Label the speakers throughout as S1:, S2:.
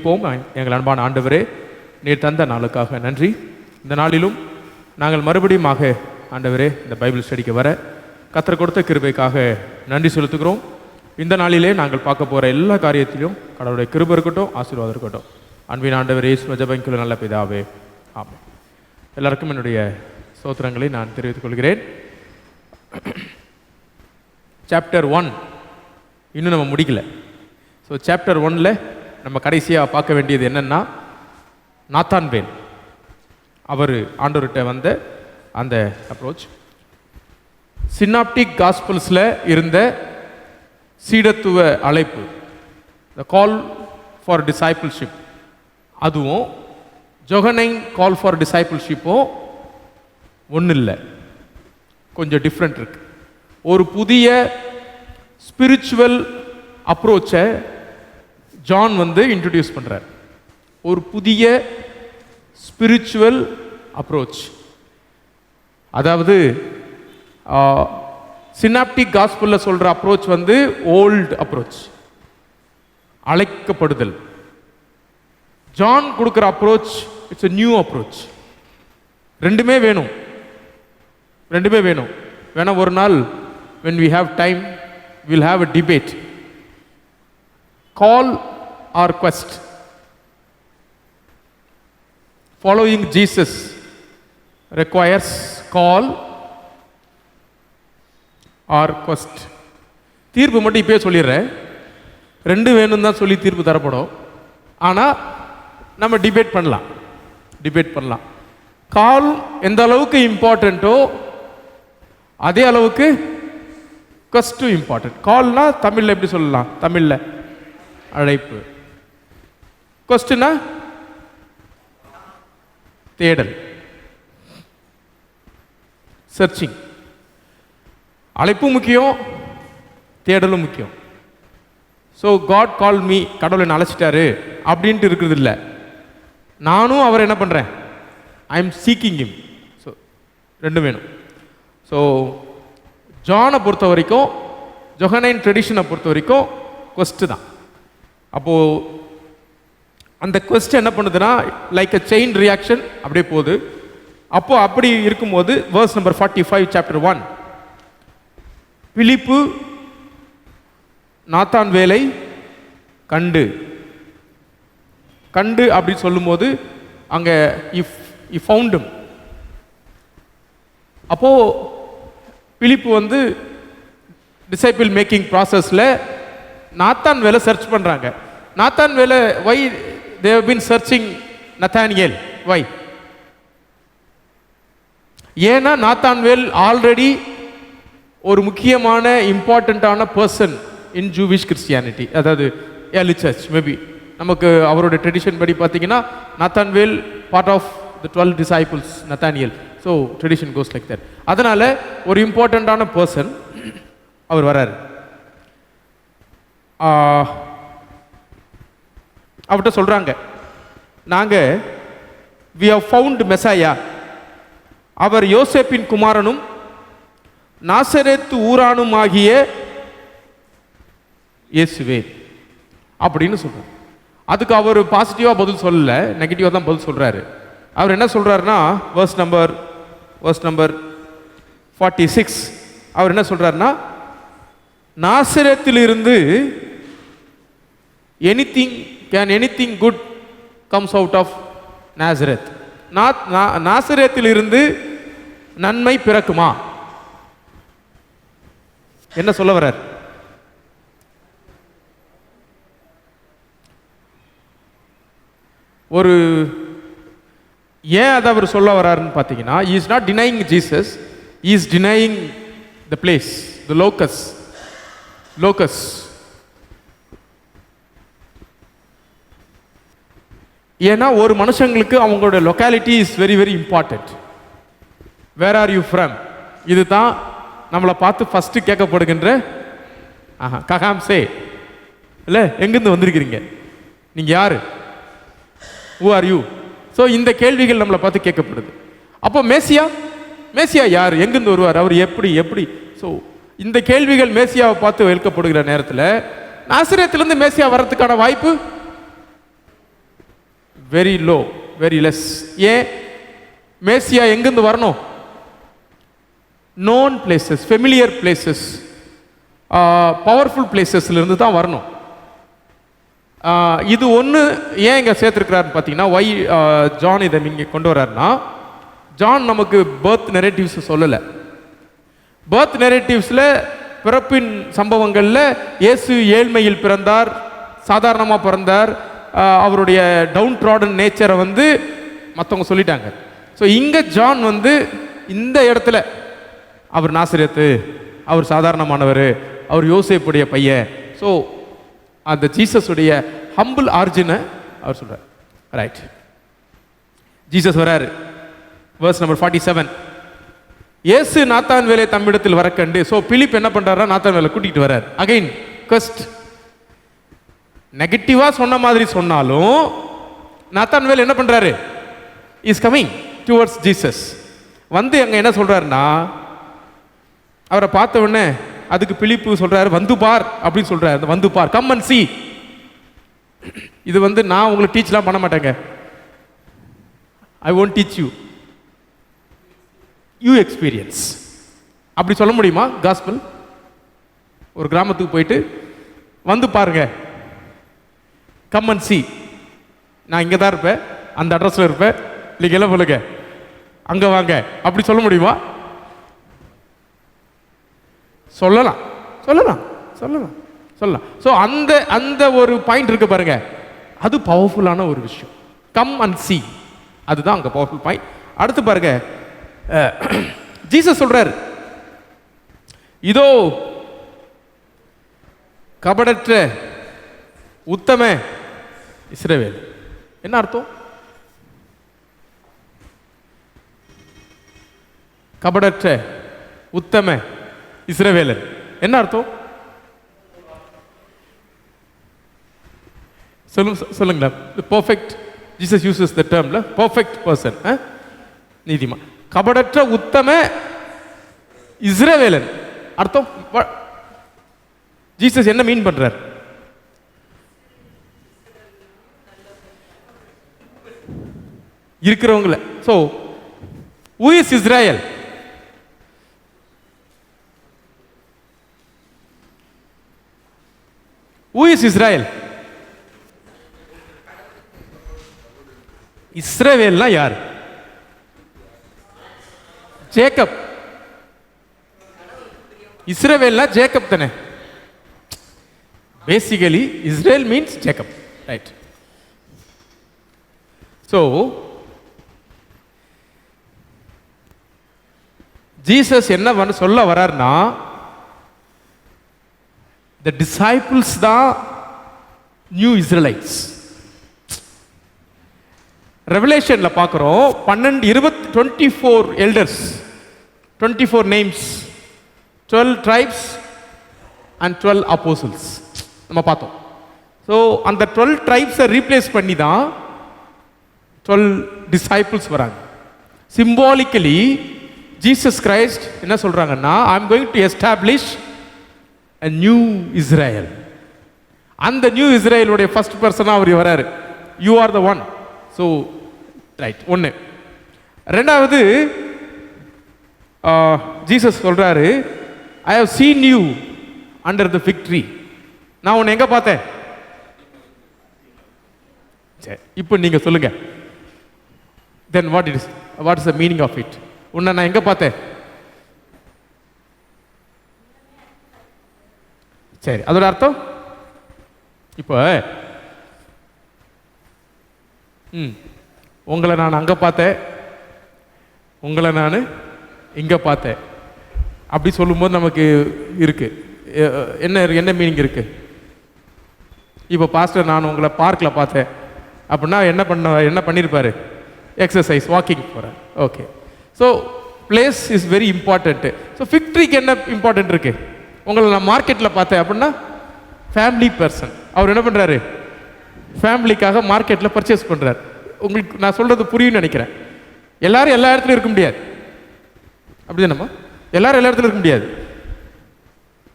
S1: ஜெபிப்போம். எங்கள் அன்பான ஆண்டவரே, நீர் தந்த நாளுக்காக நன்றி. இந்த நாளிலும் நாங்கள் மறுபடியும் ஆண்டவரே இந்த பைபிள் ஸ்டடிக்கு வர கர்த்தர் கொடுத்த கிருபைக்காக நன்றி செலுத்துகிறோம். இந்த நாளிலே நாங்கள் பார்க்க போகிற எல்லா காரியத்திலும் கடவுளுடைய கிருபை இருக்கட்டும், ஆசீர்வாதம் இருக்கட்டும். அன்பின் ஆண்டவரே, இயேசுவின் ஜெபங்களும் நல்ல பிதாவே, ஆமென். எல்லாருக்கும் என்னுடைய ஸ்தோத்திரங்களை நான் தெரிவித்துக் கொள்கிறேன். சாப்டர் 1 இன்னும் நம்ம முடிக்கல. ஸோ சாப்டர் 1ல் நம்ம கடைசியாக பார்க்க வேண்டியது என்னென்னா, நாத்தான்வேல் அவர் ஆண்டவர்கிட்ட வந்த அந்த அப்ரோச், சினாப்டிக் காஸ்பல்ஸில் இருந்த சீடத்துவ அழைப்பு, த கால் ஃபார் டிசைபிள்ஷிப், அதுவும் ஜொஹனைன் கால் ஃபார் டிசைபிள்ஷிப்பும் ஒன்றும் இல்லை, கொஞ்சம் டிஃப்ரெண்ட் இருக்கு. ஒரு புதிய ஸ்பிரிச்சுவல் அப்ரோச்சை ஜான் இன்ட்ரடியூஸ் பண்ணுறார். ஒரு புதிய ஸ்பிரிச்சுவல் அப்ரோச், அதாவது சினாப்டிக் காஸ்பல்ல சொல்கிற அப்ரோச் ஓல்டு அப்ரோச், அழைக்கப்படுதல். ஜான் கொடுக்குற approach it's a new approach. ரெண்டுமே வேணும், ரெண்டுமே வேணும். வேணா ஒரு நாள் when we have time we'll have a debate, call or quest. Following Jesus requires call or quest. தீர்ப்பு மட்டும் இப்பயே சொல்லிடுறேன், ரெண்டு வேணும் தான் சொல்லி தீர்ப்பு தரப்படும். ஆனால் நம்ம டிபேட் பண்ணலாம். கால் எந்த அளவுக்கு இம்பார்ட்டண்ட்டோ அதே அளவுக்கு quest இம்பார்ட்டன்ட். கால்னா தமிழில் எப்படி சொல்லலாம்? தமிழில் அழைப்பு. questனா தேடல், சர்ச்சிங். அழைப்பும் முக்கியம், தேடலும் முக்கியம். ஸோ காட் கால் மீ, கடவுளை என்ன அழைச்சிட்டாரு அப்படின்ட்டு இருக்கிறது இல்லை. நானும் அவரை என்ன பண்ணுறேன், I am seeking him. So ரெண்டும் வேணும். ஸோ ஜானை பொறுத்த வரைக்கும், ஜொஹனைன் ட்ரெடிஷனை பொறுத்த வரைக்கும் கொஸ்ட் தான். அப்போது அந்த கொஸ்ட் என்ன பண்ணுதுன்னா, லைக் அ செயின் ரியாக்ஷன் அப்படியே போகுது. அப்போது அப்படி இருக்கும்போது வேர்ஸ் நம்பர் 45 சாப்டர் 1, பிலிப்பு நாத்தான்வேலை கண்டு அப்படி சொல்லும்போது அங்கே இஃப் ஃபவுண்டும். அப்போது பிலிப்பு டிசைபிள் மேக்கிங் ப்ராசஸில் நாத்தான்வேலை சர்ச் பண்ணுறாங்க. நாத்தான்வேலை வை they have been searching Nathaniel, why? ஏன்னா நாத்தான்வேல் ஆல்ரெடி ஒரு முக்கியமான இம்பார்ட்டண்ட்டான பர்சன் இன் ஜூவிஷ் கிறிஸ்டியானிட்டி, அதாவது ஏர்லி சர்ச். மேபி நமக்கு அவரோட ட்ரெடிஷன் படி பார்த்தீங்கன்னா Nathanael part of the 12 disciples Nathaniel. So tradition goes like that. அதனால் ஒரு இம்பார்ட்டண்ட்டான பர்சன் அவர் வராரு. அவர்கிட்ட சொல்கிறாங்க, நாங்கள் we have found மெசாயா, அவர் யோசேப்பின் குமாரனும் நாசரேத்து ஊரானும் ஆகிய இயேசுவே அப்படின்னு சொல்கிறார். அதுக்கு அவர் பாசிட்டிவாக பதில் சொல்லலை, நெகட்டிவாக தான் பதில் சொல்கிறாரு. அவர் என்ன சொல்கிறாருன்னா, வேர்ஸ் நம்பர் 46 அவர் என்ன சொல்கிறாருன்னா, நாசரேத்திலிருந்து anything good comes out of Nazareth. நாசரேத்திலிருந்து நன்மை பிறக்குமா? என்ன சொல்ல வர்றார்? ஒரு ஏன் அதை அவர் சொல்ல வர்றாருன்னு பார்த்தீங்கன்னா, he is not denying Jesus, he is denying the place, the locus. ஏன்னா ஒரு மனுஷங்களுக்கு அவங்களோட locality is very very important. Where are you from, இது தான் நம்மளை பார்த்து ஃபஸ்ட்டு கேட்கப்படுகின்ற ககாம் சே இல்லை, எங்கேருந்து வந்திருக்கிறீங்க, நீங்கள் யார், ஹூ ஆர் யூ. ஸோ இந்த கேள்விகள் நம்மளை பார்த்து கேட்கப்படுது. அப்போ மேசியா யார், எங்கேருந்து வருவார், அவர் எப்படி. ஸோ இந்த கேள்விகள் மேசியாவை பார்த்து வைக்கப்படுகிற நேரத்தில் நாசரேத்திலிருந்து மேசியா வர்றதுக்கான வாய்ப்பு வெரி லோ, வெரி லெஸ். ஏன்? மேசியா எங்கிருந்து வரணும்? Known places, familiar places, powerful பிளேசஸ்லேருந்து தான் வரணும். இது ஒன்று ஏன் இங்கே சேர்த்துருக்கிறாருன்னு பார்த்தீங்கன்னா, ஒய் ஜான் இதை இங்கே கொண்டு வர்றாருன்னா, ஜான் நமக்கு பர்த் நெரேட்டிவ்ஸ் சொல்லலை. பர்த் நெரேட்டிவ்ஸில் பிறப்பின் சம்பவங்களில் இயேசு ஏழ்மையில் பிறந்தார், சாதாரணமாக பிறந்தார், அவருடைய டவுன் ட்ராடன் நேச்சரை வந்து மற்றவங்க சொல்லிட்டாங்க. ஸோ இங்கே ஜான் வந்து இந்த இடத்துல அவர் நாசரேத்து, அவர் சாதாரணமானவர், அவர் யோசேப்புடைய பையன், ஸோ அந்த ஜீசஸுடைய ஹம்பிள் ஆர்ஜினை அவர் சொல்கிறார். ரைட், ஜீசஸ் வராரு. Verse number 47. இயேசு நாத்தான் வேலை தம்மிடத்தில் வர கண்டு, ஸோ பிலிப் என்ன பண்ணுறாரா, நாத்தான் வேலை கூட்டிகிட்டு வர்றார். அகைன் கொஸ்ட் நெகட்டிவாக சொன்ன மாதிரி சொன்னாலும் நாத்தான் வேலை என்ன பண்ணுறாரு, இஸ் கமிங் டுவர்ட்ஸ் ஜீசஸ். வந்து அங்கே என்ன சொல்கிறாருன்னா, அவரை பார்த்த உடனே அதுக்கு பிலிப்பு சொல்கிறாரு, வந்து பார் அப்படின்னு சொல்கிறாரு. வந்து பார், கம் அண்ட் see. இது வந்து நான் உங்களுக்கு டீச்லாம் பண்ண மாட்டேங்க. ஐ won't teach you, you experience. அப்படி சொல்ல முடியுமா காஸ்பல்? ஒரு கிராமத்துக்கு போயிட்டு வந்து பாருங்க, கம் அண்ட் see, நான் இங்கே தான் இருப்பேன், அந்த அட்ரஸில் இருப்பேன், நீங்கள் எல்லாம் சொல்லுங்க, அங்கே வாங்க, அப்படி சொல்ல முடியுமா? சொல்லலாம், சொல்லலாம், சொல்லலாம், சொல்லலாம். ஸோ அந்த அந்த ஒரு பாயிண்ட் இருக்கு பாருங்க, அது பவர்ஃபுல்லான ஒரு விஷயம். கம் அண்ட் see, அதுதான் அங்கே பவர்ஃபுல் பாயிண்ட். அடுத்து பாருங்க, ஜீசஸ் சொல்றாரு, இதோ கபடற்ற உத்தம இஸ்ரவேல். என்ன அர்த்தம்? கபடற்ற உத்தம இஸ்ரவேலன் என்ன அர்த்தம்? சொல்லுங்களா? பர்ஃபெக்ட், ஜீசஸ் யூசஸ் த டேர்ம்ல பர்ஃபெக்ட் பர்சன், நீதிமான். கபடற்ற உத்தம இஸ்ரவேலன் அர்த்தம் ஜீசஸ் என்ன மீன் பண்றார்? இருக்கிறவங்கள. So who is Israel? Who is Israel? இஸ்ரவேல்னா யார்? ஜேக்கப். இஸ்ரவேல்னா ஜேக்கப் தானே. Basically Israel means Jacob, right? So Jesus என்ன சொல்ல வர்றார்னா, the disciples தான் நியூ இஸ்ரேலைட்ஸ். ரெவலேஷன்ல பார்க்கிறோம் 24 elders, 24 names, 12 tribes and 12 apostles நம்ம பார்த்தோம். ஸோ அந்த 12 tribes-ஐ ரீப்ளேஸ் பண்ணி தான் 12 disciples வராங்க. சிம்பாலிக்கலி ஜீசஸ் கிரைஸ்ட் என்ன சொல்றாங்கன்னா, I am going to establish a new Israel. அந்த நியூ இஸ்ரேலுடைய ஃபர்ஸ்ட் பர்சனாக அவர் வராரு. You are the one. So right, ஒன்று. ரெண்டாவது, ஜீசஸ் சொல்றாரு, I have seen you under the fig tree. நான் உன்னை எங்க பார்த்தேன்? சரி, இப்போ நீங்க சொல்லுங்க. Then what is the meaning of it? உன்னை நான் எங்க பார்த்தேன்? சரி, அதோட அர்த்தம் இப்போ உங்களை நான் அங்கே பார்த்தேன், உங்களை நான் இங்கே பார்த்தேன் அப்படி சொல்லும்போது நமக்கு இருக்கு என்ன மீனிங் இருக்கு? இப்போ பாஸ்டர் நான் உங்களை பார்க்கில் பார்த்தேன் அப்படின்னா என்ன பண்ணியிருப்பாரு? எக்ஸசைஸ், வாக்கிங் போகிறேன். Okay, so place is very important. So fig ட்ரீக்கு என்ன இம்பார்ட்டன்ட் இருக்கு? உங்களை நான் மார்க்கெட்டில் பார்த்தேன் அப்படின்னா ஃபேமிலி பர்சன், அவர் என்ன பண்ணுறாரு? ஃபேமிலிக்காக மார்க்கெட்டில் பர்ச்சேஸ் பண்ணுறாரு. உங்களுக்கு நான் சொல்கிறது புரியும்னு நினைக்கிறேன். எல்லாரும் எல்லா இடத்துலையும் இருக்க முடியாது, அப்படி தானேம்மா? எல்லாரும் எல்லா இடத்துலையும் இருக்க முடியாது,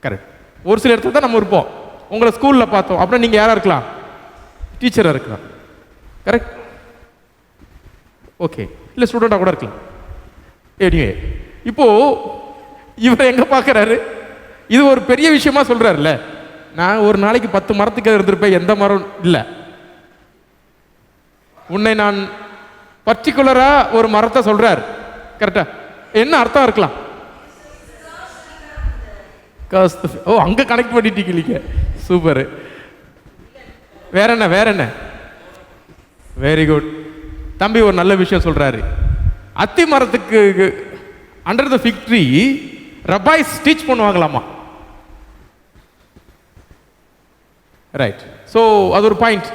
S1: கரெக்ட். ஒரு சில இடத்துல தான் நம்ம இருப்போம். உங்களை ஸ்கூலில் பார்த்தோம் அப்படின்னா நீங்கள் யாராக இருக்கலாம்? டீச்சராக இருக்கலாம், கரெக்ட். ஓகே, இல்லை ஸ்டூடெண்டாக கூட இருக்கலாம். எனிவே இப்போ இவர் எங்க பார்க்கறாரு, இது ஒரு பெரிய விஷயமா சொல்றாருல்ல. நான் ஒரு நாளைக்கு 10 மரத்துக்கு இருந்திருப்பேன், எந்த மரம் இல்லை. உன்னை நான் பர்டிகுலரா ஒரு மரத்தை சொல்றார், கரெக்டா? என்ன அர்த்தம் இருக்கலாம்? ஓ, அங்க கனெக்ட் பண்ணிட்டீங்க, சூப்பர். வேற என்ன, வேற என்ன? Very good. தம்பி ஒரு நல்ல விஷயம் சொல்றாரு. அத்தி மரத்துக்கு under the fig tree rabbis teach பண்ணுவாங்களாமா. ரைட். ஸோ அது ஒரு பாயிண்ட்.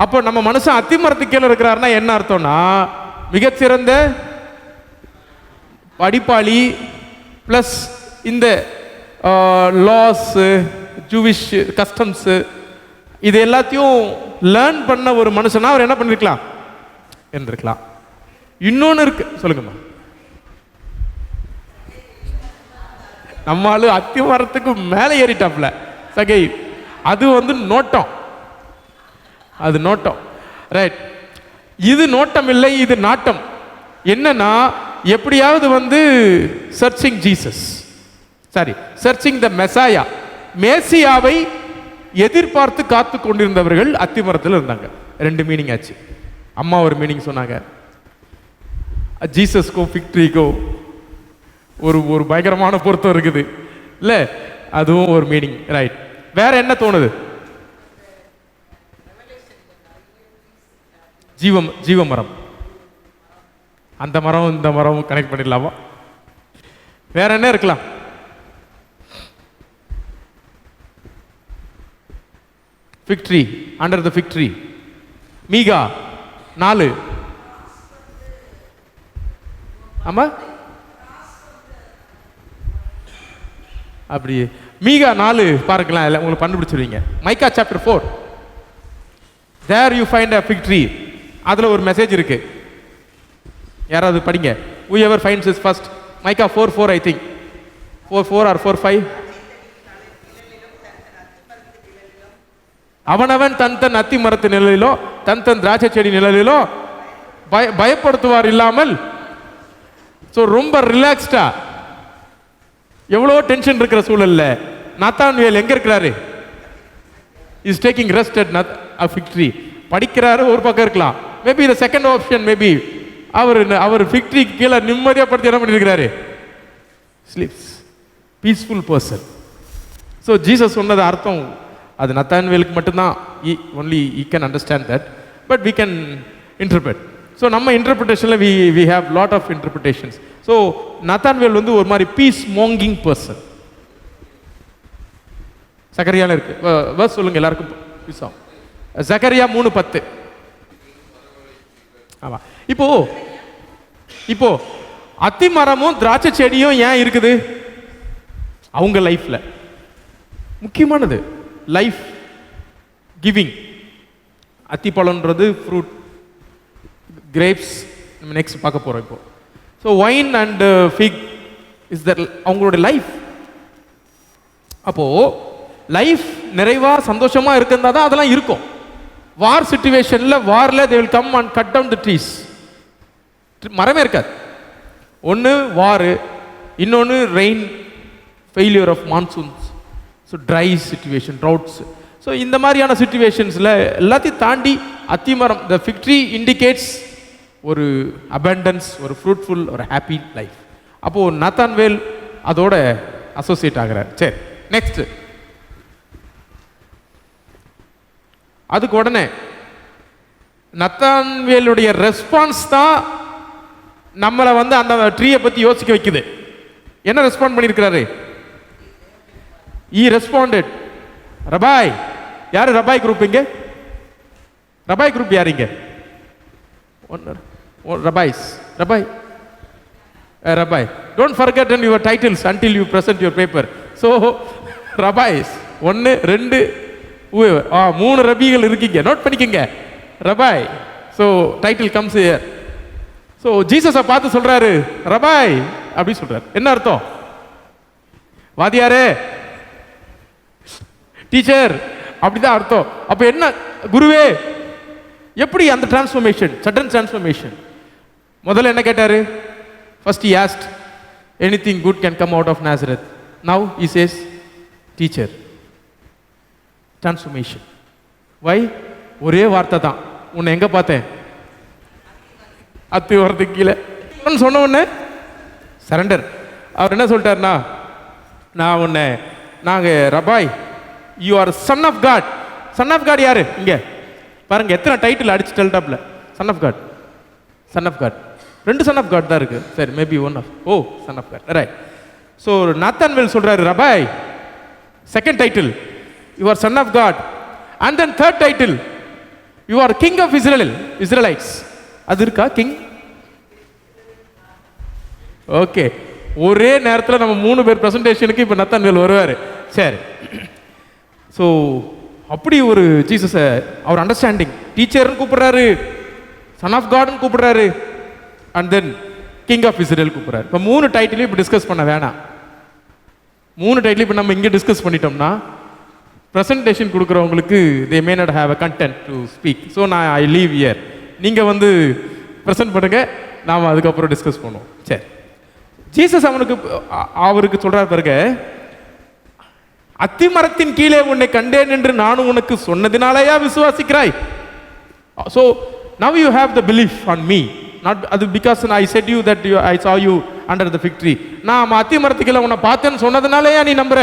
S1: அப்போ நம்ம மனுஷன் அத்தி மரத்துக்கு கீழே இருக்கிறாருன்னா என்ன அர்த்தம்னா, மிகச்சிறந்த படிப்பாளி பிளஸ் இந்த லாஸ், ஜூவிஷ் கஸ்டம்ஸ், இது எல்லாத்தையும் லேர்ன் பண்ண ஒரு மனுஷனா அவர் என்ன பண்ணிருக்கலாம், இருந்திருக்கலாம். இன்னொன்னு இருக்கு, சொல்லுங்கம்மா. நம்மளும் அத்தி மரத்துக்கு மேலே ஏறிட்டாப்ல சகை. அது நோட்டம், அது நோட்டம். ரைட். இது நோட்டம் இல்லை, இது நாட்டம். என்னன்னா, எப்படியாவது searching Jesus, sorry searching the Messiah, மேசியாவை எதிர்பார்த்து காத்து கொண்டிருந்தவர்கள் அத்தி மரத்தில் இருந்தாங்க. 2 மீனிங் ஆச்சு. அம்மா ஒரு மீனிங் சொன்னாங்க, ஜீசஸ்கோ ஃபிக் ட்ரீக்கோ ஒரு பயங்கரமான பொருத்தம் இருக்குது இல்லை, அதுவும் ஒரு மீனிங். ரைட். வேற என்ன தோணுது? ஜீவ மரம், அந்த மரம் இந்த மரம் கனெக்ட் பண்ணிடலாமா? வேற என்ன இருக்கலாம்? Fig tree, under the fig tree. மீகா 4. ஆமா, அப்படி மீகா 4 பாருங்களேன், உங்களுக்கு கண்டுபிடிச்சிருவீங்க. Micah chapter 4, there you find a fig tree. அதுல ஒரு மெசேஜ் இருக்கு, யாராவது படிங்க. whoever finds this first. Mica 4:4 I think. 4:4 or 4:5. அவனவன் தன் அத்தி மரத்து நிழலிலோ தன் திராட்சை செடி நிழலிலோ பயப்படுத்துவார் இல்லாமல். ஸோ ரொம்ப ரிலாக்ஸ்டா, எவ்வளோ டென்ஷன் இருக்கிற சூழல்ல நாத்தான்வேல் எங்க இருக்கிறாரு? Is taking rest at a fig tree. படிக்கிறாரு, ஒரு பக்கம் இருக்கலாம். Maybe the second option, maybe அவர் ஃபிக் ட்ரீ கீழே நிம்மதியாக படுத்து என்ன பண்ணியிருக்கிறாரு? Sleeps. Peaceful person. So Jesus சொன்னது அர்த்தம் அது நத்தான்வேலுக்கு மட்டும்தான். Only he can understand that, but we can interpret. So நம்ம இன்டர்பிரிட்டேஷனில் we have lot of interpretations. So நத்தான்வேல் ஒரு மாதிரி பீஸ் மோங்கிங் பர்சன். சகரியால இருக்கு, வேர்ஸ் சொல்லுங்க எல்லாருக்கும். சகரியா 3:10. ஆமா. இப்போ அத்தி மரமும் திராட்சை செடியும் ஏன் இருக்குது அவங்க லைஃப்ல? முக்கியமானது லைஃப் கிவிங். அத்தி பழம்ன்றது ஃப்ரூட், கிரேப்ஸ் நம்ம நெக்ஸ்ட் பார்க்க போறோம் இப்போ. So wine and fig is that அவங்களுடைய லைஃப். அப்போ லைஃப் நிறைவா சந்தோஷமா இருக்குந்தா தான் அதெல்லாம் இருக்கும். வார் சிச்சுவேஷன்ல, வார்ல they will come and cut down the trees. மரமே இருக்காது. ஒன்று வார், இன்னொன்று rain, failure of monsoons, so dry situation, droughts. So இந்த மாதிரியான சிச்சுவேஷன்ஸில் எல்லாத்தையும் தாண்டி அத்திமரம், த ஃபிக் ட்ரீ இண்டிகேட்ஸ் ஒரு அபண்டன்ஸ், ஒரு ஃப்ரூட்ஃபுல், ஒரு ஹாப்பி லைஃப். அப்போது நாத்தான்வேல் அதோட அசோசியேட் ஆகிறார். சரி, நெக்ஸ்ட். அதுக்கு உடனே நத்தான்வேலுடைய ரெஸ்பான்ஸ் தான் நம்மளை அந்த ட்ரீயை பற்றி யோசிக்க வைக்குது. என்ன ரெஸ்பாண்ட் பண்ணியிருக்கிறாரு? He responded. ரபாய். யாரு ரபாய் குரூப்? இங்க ரபாய் குரூப் யார்? இங்க rabbis. Rabbi, rabbi. Don't forget your titles until you present your paper. So rabbis 1 2 3 ரபிகள் இருக்கீங்க, நோட் பண்ணிக்கங்க. Rabbi. So title comes here. So ஜீசஸை பார்த்து சொல்றாரு ரபாய் அப்படி சொல்றாரு. என்ன அர்த்தம்? வாதியாரே, டீச்சர், அப்படிதான் அர்த்தம். அப்ப என்ன குருவே? எப்படி அந்த டிரான்ஸ்ஃபர்மேஷன், சடன் டிரான்ஸ்ஃபர்மேஷன்? முதல்ல என்ன கேட்டாரு? First he asked anything good can come out of Nazareth. Now he says teacher. Transformation. Why? ஒரே வார்த்தை தான். உன்னை எங்க பார்த்தேன்? அத்தி வரதுக்கு கீழே சொன்ன உடனே சரண்டர். அவர் என்ன சொல்லிட்டாருன்னா, நான் உன்னை rabbi you are son of God. Son of God யாரு? இங்க பாருங்க எத்தனை டைட்டில் அடிச்சு டெல்டாப்ல. Son of God, son of God. 2 son of God தான் இருக்கு. சரி, maybe one of son of God, right. So நாத்தான்வேல் சொல்றாரு, rabbi second title you are son of God, and then third title you are king of Israelites. அது இருக்கா king? Okay, ஒரே நேரத்தில் நம்ம 3 பேர் பிரசன்டேஷனுக்கு இப்போ நத்தான்வேல் வருவார். சரி, ஸோ அப்படி ஒரு ஜீசஸை அவர் அண்டர்ஸ்டாண்டிங் டீச்சர்னு கூப்பிடுறாரு, சன் ஆஃப் காட்னு கூப்பிடுறாரு, and then king of Israel கூப்பிடுறாரு. இப்போ 3 டைட்டிலையும் இப்போ டிஸ்கஸ் பண்ண வேணாம். 3 டைட்டில் இப்போ நம்ம இங்கே டிஸ்கஸ் பண்ணிட்டோம்னா ப்ரெசன்டேஷன் கொடுக்குறவங்களுக்கு they may not have a content to speak. So நான் ஐ லீவ் இயர். நீங்கள் வந்து ப்ரெசென்ட் பண்ணுங்க, நாம் அதுக்கப்புறம் டிஸ்கஸ் பண்ணுவோம். சரி, ஜீசஸ் அவருக்கு சொல்றாரு பாருங்க, அத்திமரத்தின் கீழே உன்னை கண்டேன் என்று நானும் உனக்கு சொன்னதினாலேயா விசுவாசிக்கிறாய்? So now you have the belief on me, not because I said you that I saw you under the fig tree. நான் அத்திமரத்துக்கு கீழே உன்னை பார்த்தேன்னு சொன்னதினாலேயா நீ நம்புற?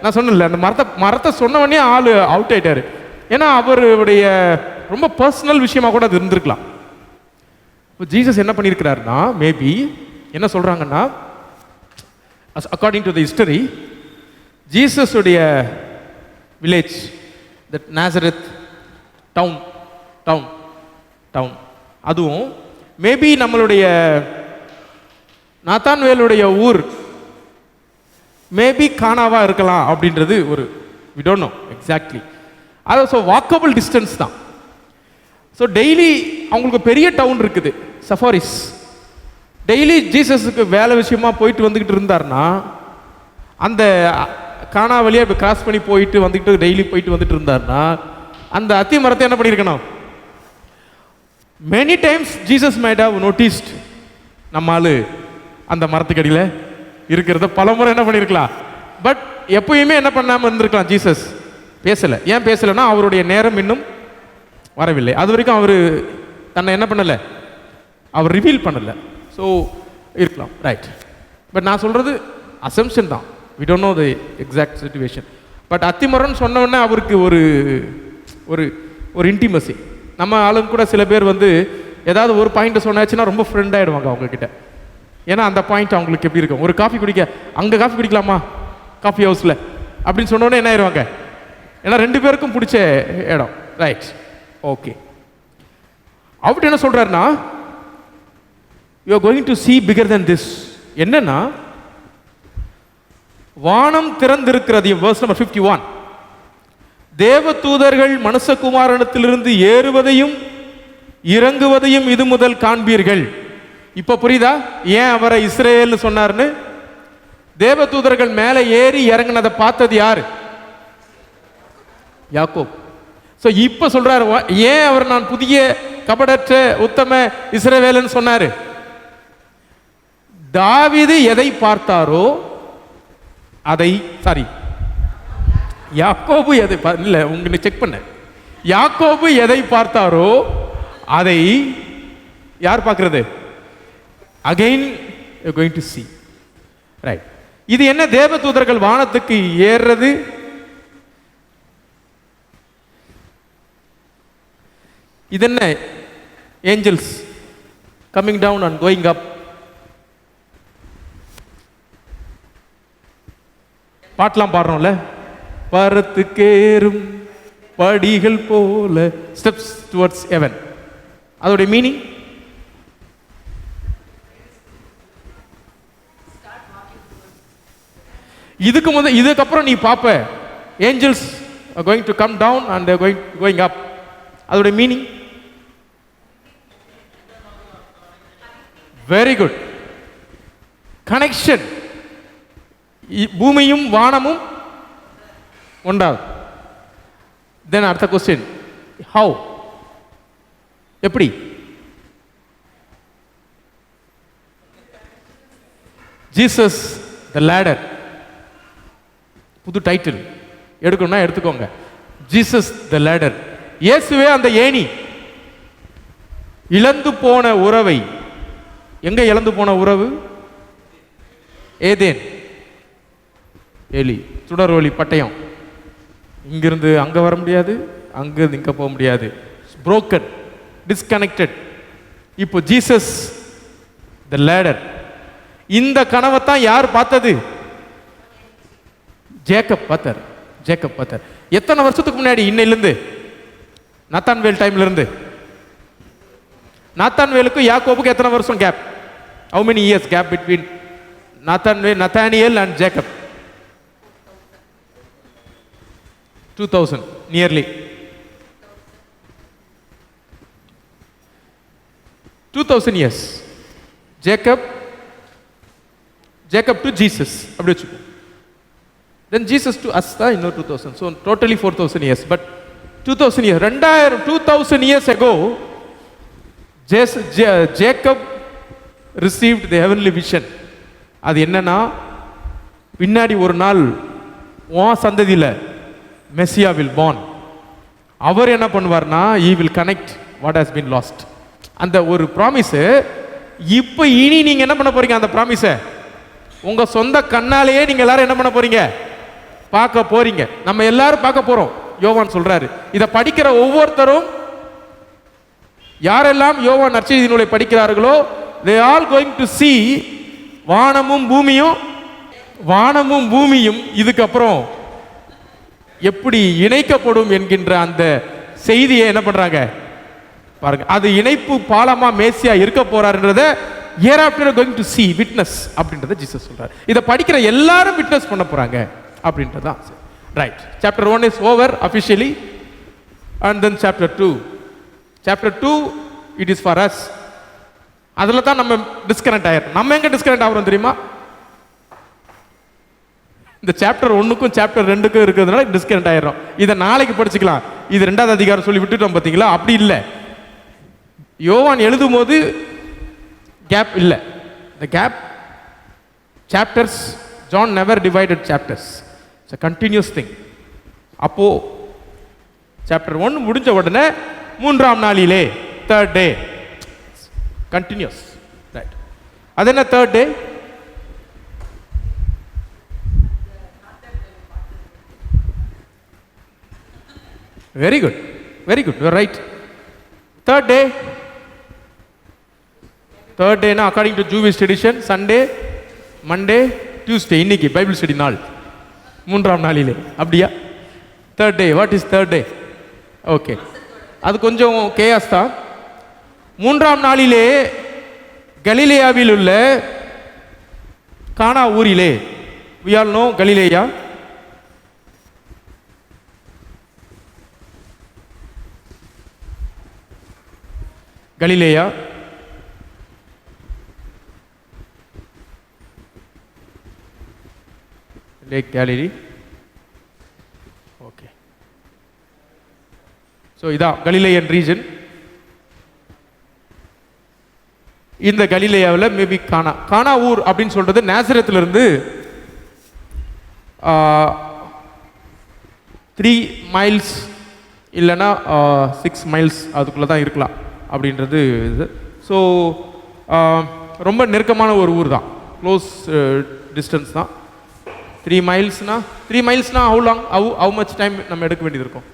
S1: நான் சொன்னல, அந்த மரத்தை சொன்னவனே ஆளு அவுட் ஆயிட்டாரு. ஏன்னா அவருடைய ரொம்ப பர்சனல் விஷயமா கூட அது இருந்திருக்கலாம். ஜீசஸ் என்ன பண்ணியிருக்கிறாருன்னா, மேபி என்ன சொல்றாங்கன்னா, according to the history, Jesus உடைய வில்லேஜ், தட் நாசரத் டவுன், அதுவும் மேபி நம்மளுடைய நாத்தான்வேலுடைய ஊர் மேபி கானாவா இருக்கலாம் அப்படின்றது ஒரு we don't know exactly. அது ஸோ வாக்கபிள் டிஸ்டன்ஸ் தான். ஸோ டெய்லி அவங்களுக்கு பெரிய டவுன் இருக்குது, சஃபாரிஸ். டெய்லி ஜீசஸுக்கு வேலை விஷயமா போயிட்டு வந்துக்கிட்டு இருந்தார்னா அந்த கானா வழியாக இப்போ கிராஸ் பண்ணி போயிட்டு வந்துக்கிட்டு டெய்லி போயிட்டு வந்துட்டு இருந்தார்னா அந்த அத்தி மரத்தை என்ன பண்ணியிருக்கணும்? Many times Jesus might have noticed நம்மால் அந்த மரத்துக்கடியில் இருக்கிறத பலமுறை என்ன பண்ணியிருக்கலாம். பட் எப்பயுமே என்ன பண்ணாமல் இருந்திருக்கலாம், ஜீசஸ் பேசலை. ஏன் பேசலைன்னா அவருடைய நேரம் இன்னும் வரவில்லை. அது வரைக்கும் அவர் தன்னை என்ன பண்ணலை, அவர் ரிவீல் பண்ணலை. ஸோ இருக்கலாம், ரைட். பட் நான் சொல்கிறது அசம்ஷன் தான், we don't know the exact situation. But அத்திமரம்னு சொன்ன உடனே அவருக்கு ஒரு ஒரு ஒரு இன்டிமசி. நம்ம ஆளுங்க கூட சில பேர் வந்து ஏதாவது ஒரு பாயிண்ட் சொன்னாச்சுன்னா ரொம்ப ஃப்ரெண்ட் ஆகிடுவாங்க அவங்கக்கிட்ட. ஏன்னா அந்த பாயிண்ட் அவங்களுக்கு எப்படி இருக்கும், ஒரு காஃபி குடிக்க அங்கே காஃபி குடிக்கலாமா காஃபி ஹவுஸில் அப்படின்னு சொன்னோன்னே என்ன ஆயிடுவாங்க, ஏன்னா 2 பேருக்கும் பிடிச்ச இடம், ரைட். ஓகே, அவர் என்ன சொல்கிறாருன்னா, you are going to see bigger than this. என்னன்னா, வானம் திறந்திருக்கிறது. verse number 51, தேவ தூதர்கள் மனுஷகுமாரனிடத்திலிருந்து ஏறுவதையும் இறங்குவதையும் இது முதல் காண்பீர்கள். இப்ப புரியுதா ஏன் அவரை இஸ்ரேல்னு சொன்னார்னு? தேவ தூதர்கள் மேலே ஏறி இறங்கினதை பார்த்தது யாரு? யாக்கோப். ஸோ இப்ப சொல்றாரு, ஏன் அவர் நான் புதிய கபடற்ற உத்தம இஸ்ரவேலன்னு சொன்னாரு? தாவீது எதை பார்த்தாரோ அதை, சாரி, யாக்கோபு எதை இல்ல, உங்களுக்கு செக் பண்ண, யாக்கோபு எதை பார்த்தாரோ அதை யார் பார்க்கிறது? Again you going to see, right. இது என்ன? தேவ தூதர்கள் வானத்துக்கு ஏறுறது. இது என்ன? Angels coming down and going up. பாட்டெல்லாம் பாடுறோம்ல, பரத்துக்கேறும் படிகள் போல, ஸ்டெப்ஸ் டுவர்ட்ஸ் ஹெவன். அதோடைய மீனிங் இதுக்கப்புறம் நீ பார்ப்ப angels going to come down and going up. அதோடைய மீனிங் வெரி குட், கனெக்ஷன். பூமியும் வானமும் உண்டாகும். தென் அடுத்த கொஸ்டின், ஹவு, எப்படி? ஜீசஸ் த லேடர். புது டைட்டில் எடுக்கணும்னா எடுத்துக்கோங்க. ஜீசஸ் த லேடர். இயேசுவே அந்த ஏணி. இழந்து போன உறவை, எங்க இழந்து போன உறவு? ஏதேன். எலி சுடர்வழி பட்டயம். இங்கிருந்து அங்க வர முடியாது, அங்கிருந்து இங்க போக முடியாது. broken, disconnected. இப்போ ஜீசஸ் த லேடர். இந்த கனவை தான் யார் பார்த்தது? ஜேக்கப் பார்த்தார். ஜேக்கப் பார்த்தார். எத்தனை வருஷத்துக்கு முன்னாடி? இன்னையிலிருந்து, நாத்தான்வேல் டைம்ல இருந்து. நாத்தான்வேலுக்கும் யாக்கோபுக்கு எத்தனை வருஷம் gap? how many years gap between Nathaniel and Jacob? 2000 nearly. 2000 years. Jacob to Jesus அப்படி வெச்சுக்கோ. then Jesus to us தான் இன்னொரு 2000. so totally 4000 years. but 2000 years, 2000 years ago Jacob received the heavenly vision. அது என்னன்னா, பின்னாடி ஒரு நாள் உன் சந்ததியில மெசியா will born. அவர் என்ன பண்ணுவார்னா, he will connect what has been lost. அந்த ஒரு ப்ராமிஸ். இப்போ இனி நீங்க என்ன பண்ண போறீங்க? அந்த ப்ராமிஸை உங்க சொந்த கண்ணாலேயே நீங்க எல்லாரும் என்ன பண்ண போறீங்க? பார்க்க போறீங்க. நம்ம எல்லாரும் பார்க்க போறோம். யோவான் சொல்றாரு. இதை படிக்கிற ஒவ்வொருத்தரும், யாரெல்லாம் யோவான் நற்செய்தி நூலை படிக்கிறார்களோ, they all going to see வானமும் பூமியும் இதுக்கப்புறம் எப்படி இணைக்கப்படும் என்கின்ற அந்த செய்தியை என்ன பண்றாங்க பாருங்க. அது இணைப்பு பாலமா மேசியா இருக்க போறாருன்றத hereafter going to see, witness அப்படின்றத ஜீசஸ் சொல்றாரு. இத படிக்கிற எல்லாரும் விட்னஸ் பண்ண போறாங்க அப்படின்றதா. Right. Chapter 1 is over officially and then chapter 2. chapter 2 it is for us. அதுல தான் நம்ம டிஸ்கனெக்ட் ஆயிரோம். நம்ம எங்க டிஸ்கனெக்ட் ஆகிறோம் தெரியுமா? இந்த சாப்டர் 1க்கும் சாப்டர் 2க்கும் இருக்கிறதுனால டிஸ்கனெக்ட் ஆயிரோம். இதை நாளைக்கு படிச்சுக்கலாம். இது 2வது அதிகாரம் சொல்லி விட்டுட்டோம் பாத்தீங்களா? அப்படி இல்லை. யோவான் எழுதும் போது கேப் இல்லை. the gap chapters, John never divided chapters. it's a continuous thing. அப்போ சாப்டர் 1 முடிஞ்ச உடனே 3ஆம் நாளிலே, third day, continuous. right. அது என்ன third day? very good, you are right. third day na according to Jewish tradition, Sunday, Monday, Tuesday. இன்னைக்கு Bible study நாள், 3ஆம் நாளிலே. அப்படியா? third day. what is third day? okay, அது கொஞ்சம் கேயாஸ் தான். 3ஆம் நாளிலே கலிலேயாவில் உள்ள கானா ஊரிலே, we all know கலிலேயா. கலிலேயா லேக் கேலிலி. ஓகே. ஸோ இதான் கலிலேயன் ரீஜன். இந்த கலிலேயாவில் மேபி கானா ஊர் அப்படின்னு சொல்றது நேசரத்திலிருந்து 3 miles இல்லைன்னா 6 miles அதுக்குள்ளே தான் இருக்கலாம் அப்படின்றது இது. ஸோ ரொம்ப நெருக்கமான ஒரு ஊர் தான், க்ளோஸ் டிஸ்டன்ஸ் தான். 3 milesனா how long, how much time நம்ம எடுக்க வேண்டியது இருக்கும்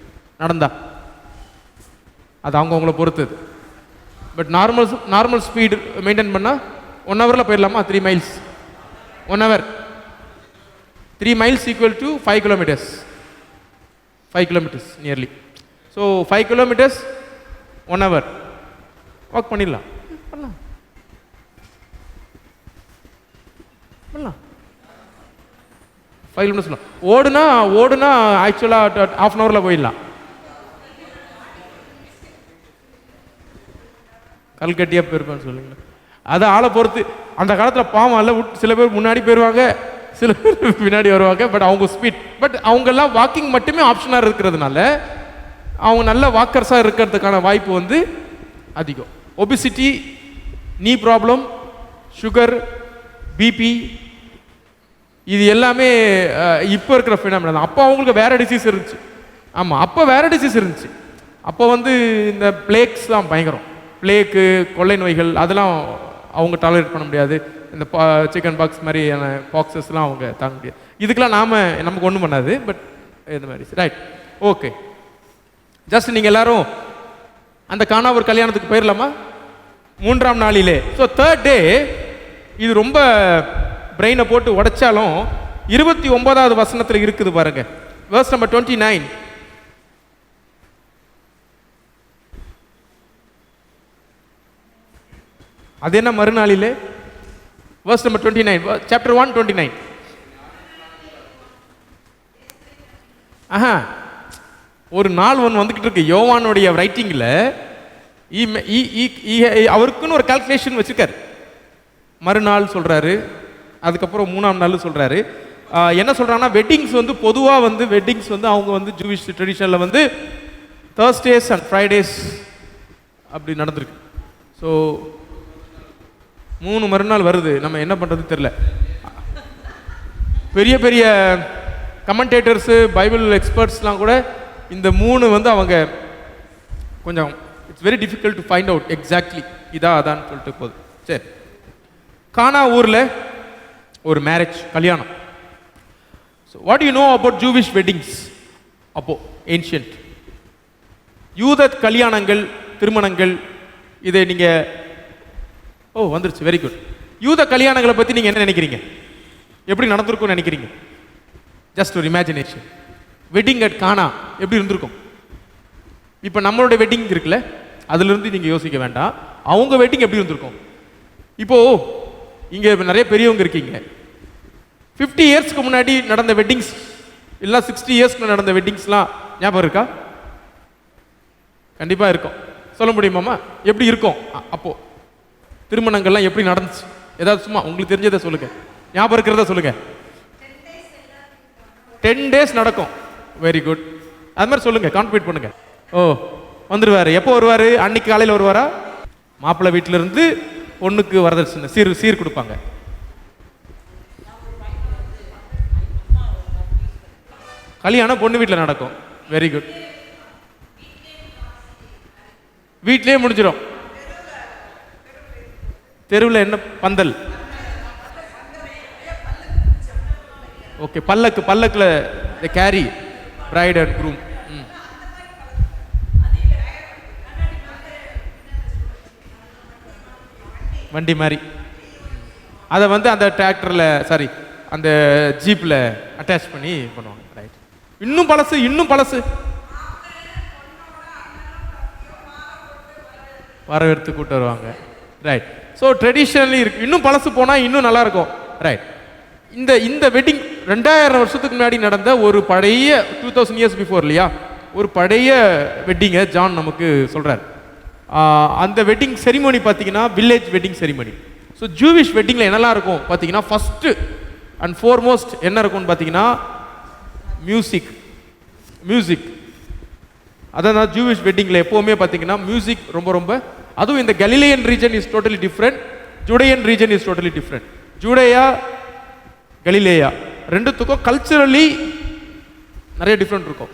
S1: நடந்தா? அது அவங்கவுங்கள பொறுத்தது. பட் நார்மல் ஸ்பீடு மெயின்டைன் பண்ணால் 1 hourல போயிடலாமா? 3 miles 1 hour. 3 miles equal to 5 kilometers. 5 kilometers nearly. So 5 kilometers 1 hour. Walk பண்ணிடலாம். 5 kilometers. ஓடுனா ஆக்சுவலாக half an hourல போயிடலாம். கல்கட்டியாக போயிருப்பான்னு சொல்லுங்களேன். அதை ஆளை பொறுத்து. அந்த காலத்தில் பாவம் அல்ல, சில பேர் முன்னாடி போயிடுவாங்க, சில பேர் பின்னாடி வருவாங்க. பட் அவங்க ஸ்பீட், பட் அவங்கெல்லாம் வாக்கிங் மட்டுமே ஆப்ஷனாக இருக்கிறதுனால அவங்க நல்ல வாக்கர்ஸாக இருக்கிறதுக்கான வாய்ப்பு அதிகம். ஒபிசிட்டி, நீ ப்ராப்ளம், சுகர், பிபி, இது எல்லாமே இப்போ இருக்கிற ஃபினாமினா தான். அப்போ அவங்களுக்கு வேற டிசீஸ் இருந்துச்சு. ஆமாம், அப்போ வேற டிசீஸ் இருந்துச்சு. அப்போ வந்து இந்த பிளேக்ஸ் தான் பயங்கரம். பிளேக்கு, கொள்ளை நோய்கள் அதெல்லாம் அவங்க டாலரேட் பண்ண முடியாது. இந்த சிக்கன் பாக்ஸ் மாதிரியான பாக்ஸஸ்லாம் அவங்க தாங்க முடியாது. இதுக்கெல்லாம் நமக்கு ஒன்றும் பண்ணாது. பட் இந்த மாதிரி ரைட், ஓகே. ஜஸ்ட் நீங்கள் எல்லாரும் அந்த காணாவூர் கல்யாணத்துக்கு போயிடலாமா? 3ஆம் நாளிலே. ஸோ 3rd டே இது ரொம்ப பிரெயினை போட்டு உடைச்சாலும் 29வது வசனத்தில் இருக்குது பாருங்க. Verse number 29. அது என்ன மறுநாளிலே? Verse number 29, chapter 1 29. ஆஹா, ஒரு நாள் ஒன்று வந்துக்கிட்டு இருக்கு யோவானுடைய ரைட்டிங்கில். அவருக்குன்னு ஒரு கால்குலேஷன் வச்சிருக்காரு. மறுநாள் சொல்றாரு, அதுக்கப்புறம் 3ஆம் நாள் சொல்றாரு. என்ன சொல்றாங்கன்னா, வெட்டிங்ஸ் வந்து பொதுவாக வந்து வெட்டிங்ஸ் வந்து அவங்க வந்து ஜூவிஷ் ட்ரெடிஷனில் வந்து Thursdays அண்ட் ஃப்ரைடேஸ் அப்படி நடந்திருக்கு. ஸோ 3 மறுநாள் வருது, நம்ம என்ன பண்ணுறது தெரியல. பெரிய பெரிய கமெண்டேட்டர்ஸு, பைபிள் எக்ஸ்பர்ட்ஸ்லாம் கூட இந்த 3 வந்து அவங்க கொஞ்சம் it's very difficult to find out exactly இதான் அதான்னு சொல்லிட்டு போகுது. சரி, கானா ஊரில் ஒரு மேரேஜ், கல்யாணம். So what you know about Jewish weddings? அப்போ ஏன்ஷியன்ட் யூத கல்யாணங்கள், திருமணங்கள், இதை நீங்கள் வந்துருச்சு, வெரி குட். யூத கல்யாணங்களை பற்றி நீங்கள் என்ன நினைக்கிறீங்க? எப்படி நடந்திருக்கும்னு நினைக்கிறீங்க? ஜஸ்ட் ஒரு இமேஜினேஷன். வெட்டிங் அட் கானா எப்படி இருந்திருக்கும்? இப்போ நம்மளோட வெட்டிங் இருக்குல்ல, அதுலேருந்து நீங்கள் யோசிக்க வேண்டாம். அவங்க வெட்டிங் எப்படி இருந்திருக்கும்? இப்போது இங்கே நிறைய பெரியவங்க இருக்கீங்க. 50 இயர்ஸ்க்கு முன்னாடி நடந்த வெட்டிங்ஸ் இல்லை 60 இயர்ஸ்க்கு நடந்த வெட்டிங்ஸ்லாம் ஞாபகம் இருக்கா? கண்டிப்பாக இருக்கும். சொல்ல முடியுமாம்மா எப்படி இருக்கும்? அப்போது திருமணங்கள்லாம் எப்படி நடந்துச்சு? ஏதாவது சும்மா உங்களுக்கு தெரிஞ்சதை சொல்லுங்க, ஞாபகம் இருக்கிறத சொல்லுங்க. 10 days நடக்கும். Very good. அது மாதிரி சொல்லுங்க, கான்ட்ரிபியூட் பண்ணுங்க. வந்துடுவார். எப்போ வருவார்? அன்னைக்கு காலையில் வருவாரா? மாப்பிள்ளை வீட்டில இருந்து பொண்ணுக்கு வரதட்சணை சீர் கொடுப்பாங்க. கல்யாணம் பொண்ணு வீட்டில் நடக்கும். Very good. வீட்லயே முடிஞ்சிடும். தெருவில் என்ன பந்தல்? ஓகே, பல்லக்குல they carry bride and groom. வண்டி மாதிரி அதை வந்து அந்த டிராக்டரில் சாரி அந்த ஜீப்பில் அட்டாச் பண்ணி பண்ணுவாங்க. ரைட். இன்னும் பழசு வரவேற்று கூட்டு வருவாங்க. ரைட். ஸோ ட்ரெடிஷ்னலி இருக்கு. இன்னும் பழசு போனால் இன்னும் நல்லா இருக்கும். ரைட். இந்த வெட்டிங் 2000 வருஷத்துக்கு முன்னாடி நடந்த ஒரு பழைய 2000 இயர்ஸ் பிஃபோர் இல்லையா, ஒரு பழைய வெட்டிங்கை ஜான் நமக்கு சொல்கிறார். அந்த வெட்டிங் செரிமோனி பார்த்தீங்கன்னா village wedding ceremony. So Jewish வெட்டிங்கில் என்னெல்லாம் இருக்கும் பார்த்தீங்கன்னா, ஃபஸ்ட்டு அண்ட் ஃபோர்மோஸ்ட் என்ன இருக்கும்னு பார்த்தீங்கன்னா மியூசிக். அதான் ஜூவிஷ் வெட்டிங்கில் எப்போவுமே பார்த்தீங்கன்னா மியூசிக் ரொம்ப, அதுவும் இந்த Galilean region is totally different, Judean region is totally different. Judea, கலிலேயா ரெண்டுத்துக்கும் கல்ச்சரலி நிறைய டிஃப்ரெண்ட் இருக்கும்.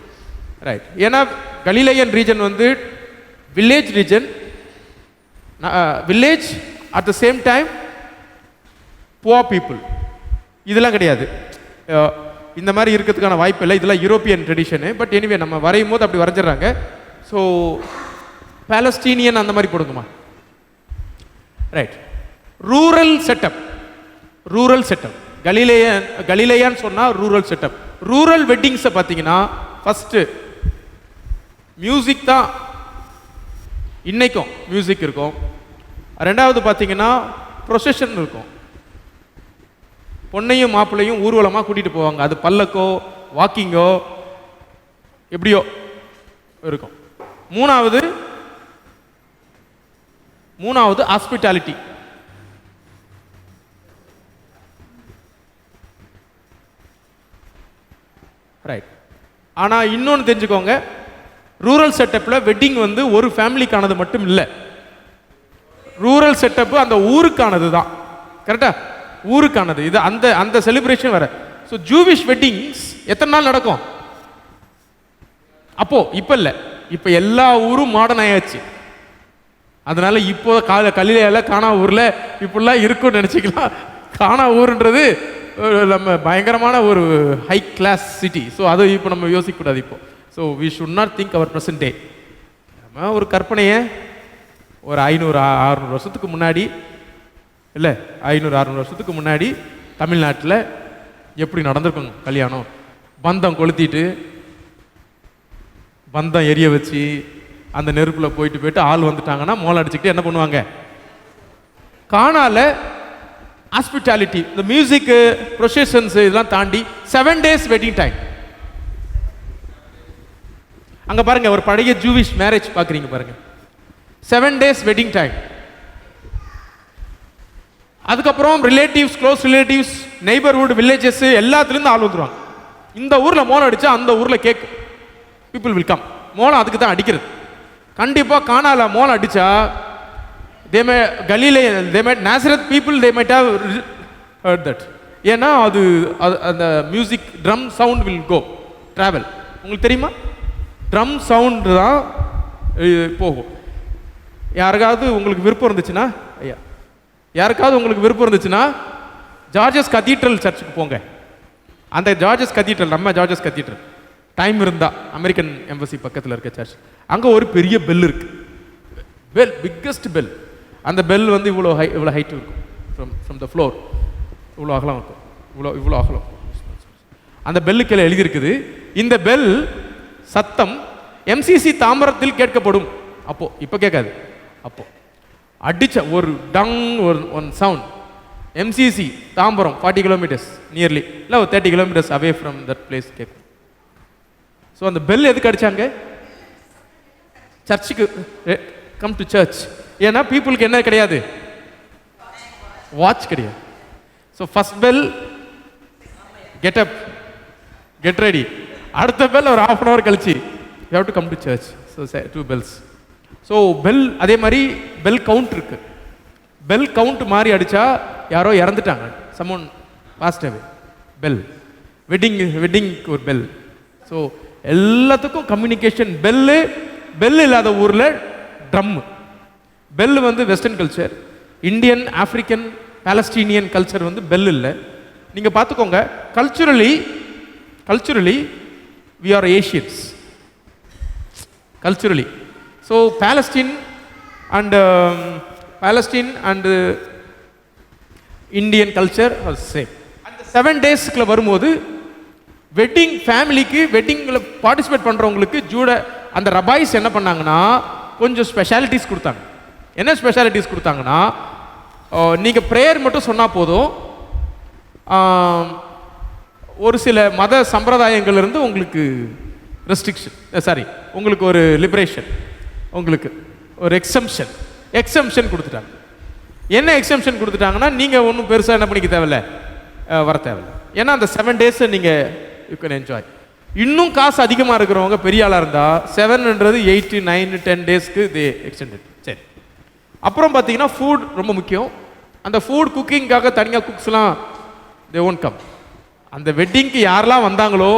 S1: ரைட். ஏன்னா கலிலேயன் ரீஜன் வந்து village region, village at the same time poor people. இதெல்லாம் கிடையாது, இந்த மாதிரி இருக்கிறதுக்கான வாய்ப்பு இல்லை. இதெல்லாம் யூரோப்பியன் ட்ரெடிஷனு. பட் எனிவே நம்ம வரையும் போது அப்படி வரைஞ்சிடறாங்க. ஸோ பாலஸ்டீனியன் அந்த மாதிரி போடுங்கம்மா. ரைட். ரூரல் செட்டப் கலிலேயான்னு சொன்னால் ரூரல் செட்டப். ரூரல் வெட்டிங்ஸை பார்த்தீங்கன்னா ஃபஸ்ட்டு மியூசிக் தான். இன்னைக்கும் மியூசிக் இருக்கும். ரெண்டாவது பார்த்தீங்கன்னா ப்ரொசெஷன் இருக்கும். பொண்ணையும் மாப்பிள்ளையும் ஊர்வலமாக கூட்டிகிட்டு போவாங்க. அது பல்லக்கோ வாக்கிங்கோ எப்படியோ இருக்கும். மூணாவது ஹாஸ்பிட்டாலிட்டி. ரைட். ஆனால் இன்னொன்று தெரிஞ்சுக்கோங்க, ரூரல் செட்டப்பில் வெட்டிங் வந்து ஒரு ஃபேமிலிக்கானது மட்டும் இல்லை. ரூரல் செட்டப்பு அந்த ஊருக்கானது தான். கரெக்டா? ஊருக்கானது. இது அந்த அந்த செலிப்ரேஷன் வேற. ஸோ ஜூவிஷ் வெட்டிங்ஸ் எத்தனை நாள் நடக்கும் அப்போ? இப்போ இல்லை, இப்போ எல்லா ஊரும் மாடர்ன் ஆயாச்சு. அதனால இப்போ கலிலேல காணா ஊர்ல இப்படிலாம் இருக்கும்னு நினைச்சிக்கலாம். காணா ஊருன்றது நம்ம பயங்கரமான ஒரு ஹை கிளாஸ் சிட்டி. ஸோ அதை இப்போ நம்ம யோசிக்கக்கூடாது. இப்போ so we should not think our present day. நம்ம ஒரு கற்பனையை ஒரு 500-600 வருஷத்துக்கு முன்னாடி, இல்லை 500-600 வருஷத்துக்கு முன்னாடி தமிழ்நாட்டில் எப்படி நடந்திருக்குங்க கல்யாணம்? பந்தம் கொளுத்திட்டு, பந்தம் எரிய வச்சு, அந்த நெருப்பில் போயிட்டு ஆள் வந்துட்டாங்கன்னா மோளம் அடிச்சுக்கிட்டு என்ன பண்ணுவாங்க? காணால ஹாஸ்பிட்டாலிட்டி, இந்த மியூசிக்கு, ப்ரொசஷன்ஸ் இதெல்லாம் தாண்டி 7 days வெட்டிங் டைம். அங்கே பாருங்க, ஒரு பழைய ஜூவிஷ் மேரேஜ் பார்க்குறீங்க பாருங்க, 7 days வெட்டிங் டைம். அதுக்கப்புறம் relatives, close relatives, neighbourhood, villages எல்லாத்துலேருந்து ஆள் வந்துடுவாங்க. இந்த ஊரில் மோளம் அடித்தா அந்த ஊரில் கேக் பீப்புள் வில் கம். மோளம் அதுக்கு தான் அடிக்கிறது. கண்டிப்பாக காணால மோளம் அடித்தா Nazareth people they might have heard that. ஏன்னா அது அந்த music drum sound will go travel. உங்களுக்கு தெரியுமா? ட்ரம் சவுண்டு தான் போகும். யாருக்காவது உங்களுக்கு விருப்பம் இருந்துச்சுன்னா, ஐயா யாருக்காவது உங்களுக்கு விருப்பம் இருந்துச்சுன்னா ஜார்ஜஸ் கதீட்ரல் சர்ச்சுக்கு போங்க. அந்த ஜார்ஜஸ் கதீட்ரல், நம்ம ஜார்ஜஸ் கதீட்ரல், டைம் இருந்தால் அமெரிக்கன் எம்பசி பக்கத்தில் இருக்க சர்ச், அங்கே ஒரு பெரிய பெல் இருக்கு. Bell, biggest bell. அந்த பெல் வந்து இவ்வளோ ஹைட் இருக்கும். ஃப்ரம் த ஃப்ளோர் இவ்வளோ அகலம் இருக்கும். இவ்வளோ அகலம். அந்த பெல்லுக்கு கீழே எழுதியிருக்குது, இந்த பெல் சத்தம் எம்சிசி தாம்பரத்தில் கேட்கப்படும். அப்போ இப்போ கேட்காது. அப்போ அடிச்ச ஒரு tongue one sound MCC Tambaram 40 kilometers nearly, இல்லை ஒரு 30 kilometers away from that place கேட்கும். ஸோ அந்த பெல் எதுக்கு அடிச்சாங்க? சர்ச்சுக்கு கம் டு சர்ச். ஏன்னா பீப்புளுக்கு என்ன கிடையாது? வாட்ச் கிடையாது. So first bell get up, get ready. அடுத்த பெல் ஒரு 1/2 hour கழிச்சு you have to come to church. So 2 bells. So bell அதே மாதிரி பெல் கவுண்ட் இருக்கு. பெல் கவுண்ட் மாதிரி அடித்தா யாரோ இறந்துட்டாங்க, someone passed away. Bell wedding ஒரு பெல். ஸோ எல்லாத்துக்கும் கம்யூனிகேஷன். பெல் இல்லாத ஊரில் ட்ரம்மு. பெல் வந்து western culture. Indian, African, Palestinian culture வந்து பெல் இல்லை. நீங்கள் பார்த்துக்கோங்க, culturally we are Asians. Culturally. So Palestine and Indian culture are same. அந்த 7 daysக்குள்ள வரும்போது வெட்டிங் ஃபேமிலிக்கு, வெட்டிங்கில் பார்ட்டிசிபேட் பண்ணுறவங்களுக்கு அந்த ரபாய்ஸ் என்ன பண்ணாங்கன்னா கொஞ்சம் ஸ்பெஷாலிட்டிஸ் கொடுத்தாங்க. என்ன ஸ்பெஷாலிட்டிஸ் கொடுத்தாங்கன்னா, நீங்கள் ப்ரேயர் மட்டும் சொன்னால் போதும், ஒரு சில மத சம்பிரதாயங்கள்லேருந்து உங்களுக்கு ரெஸ்ட்ரிக்ஷன், உங்களுக்கு ஒரு லிபரேஷன், உங்களுக்கு ஒரு எக்ஸம்ஷன் கொடுத்துட்டாங்க. என்ன எக்ஸம்ஷன் கொடுத்துட்டாங்கன்னா, நீங்கள் ஒன்றும் பெருசாக என்ன பண்ணிக்க தேவையில்லை, வர தேவையில்லை. ஏன்னா அந்த 7 days நீங்கள் யூ கேன் என்ஜாய். இன்னும் காசு அதிகமாக இருக்கிறவங்க பெரிய ஆளாக இருந்தால் 7ன்றது 8, 9, 10 daysக்கு தே எக்ஸ்டெண்டட். சரி, அப்புறம் பார்த்தீங்கன்னா ஃபுட் ரொம்ப முக்கியம். அந்த ஃபுட் குக்கிங்காக தனியாக குக்ஸ்லாம் தே ஒன்ட் கம். அந்த வெட்டிங்க்கு யாரெல்லாம் வந்தாங்களோ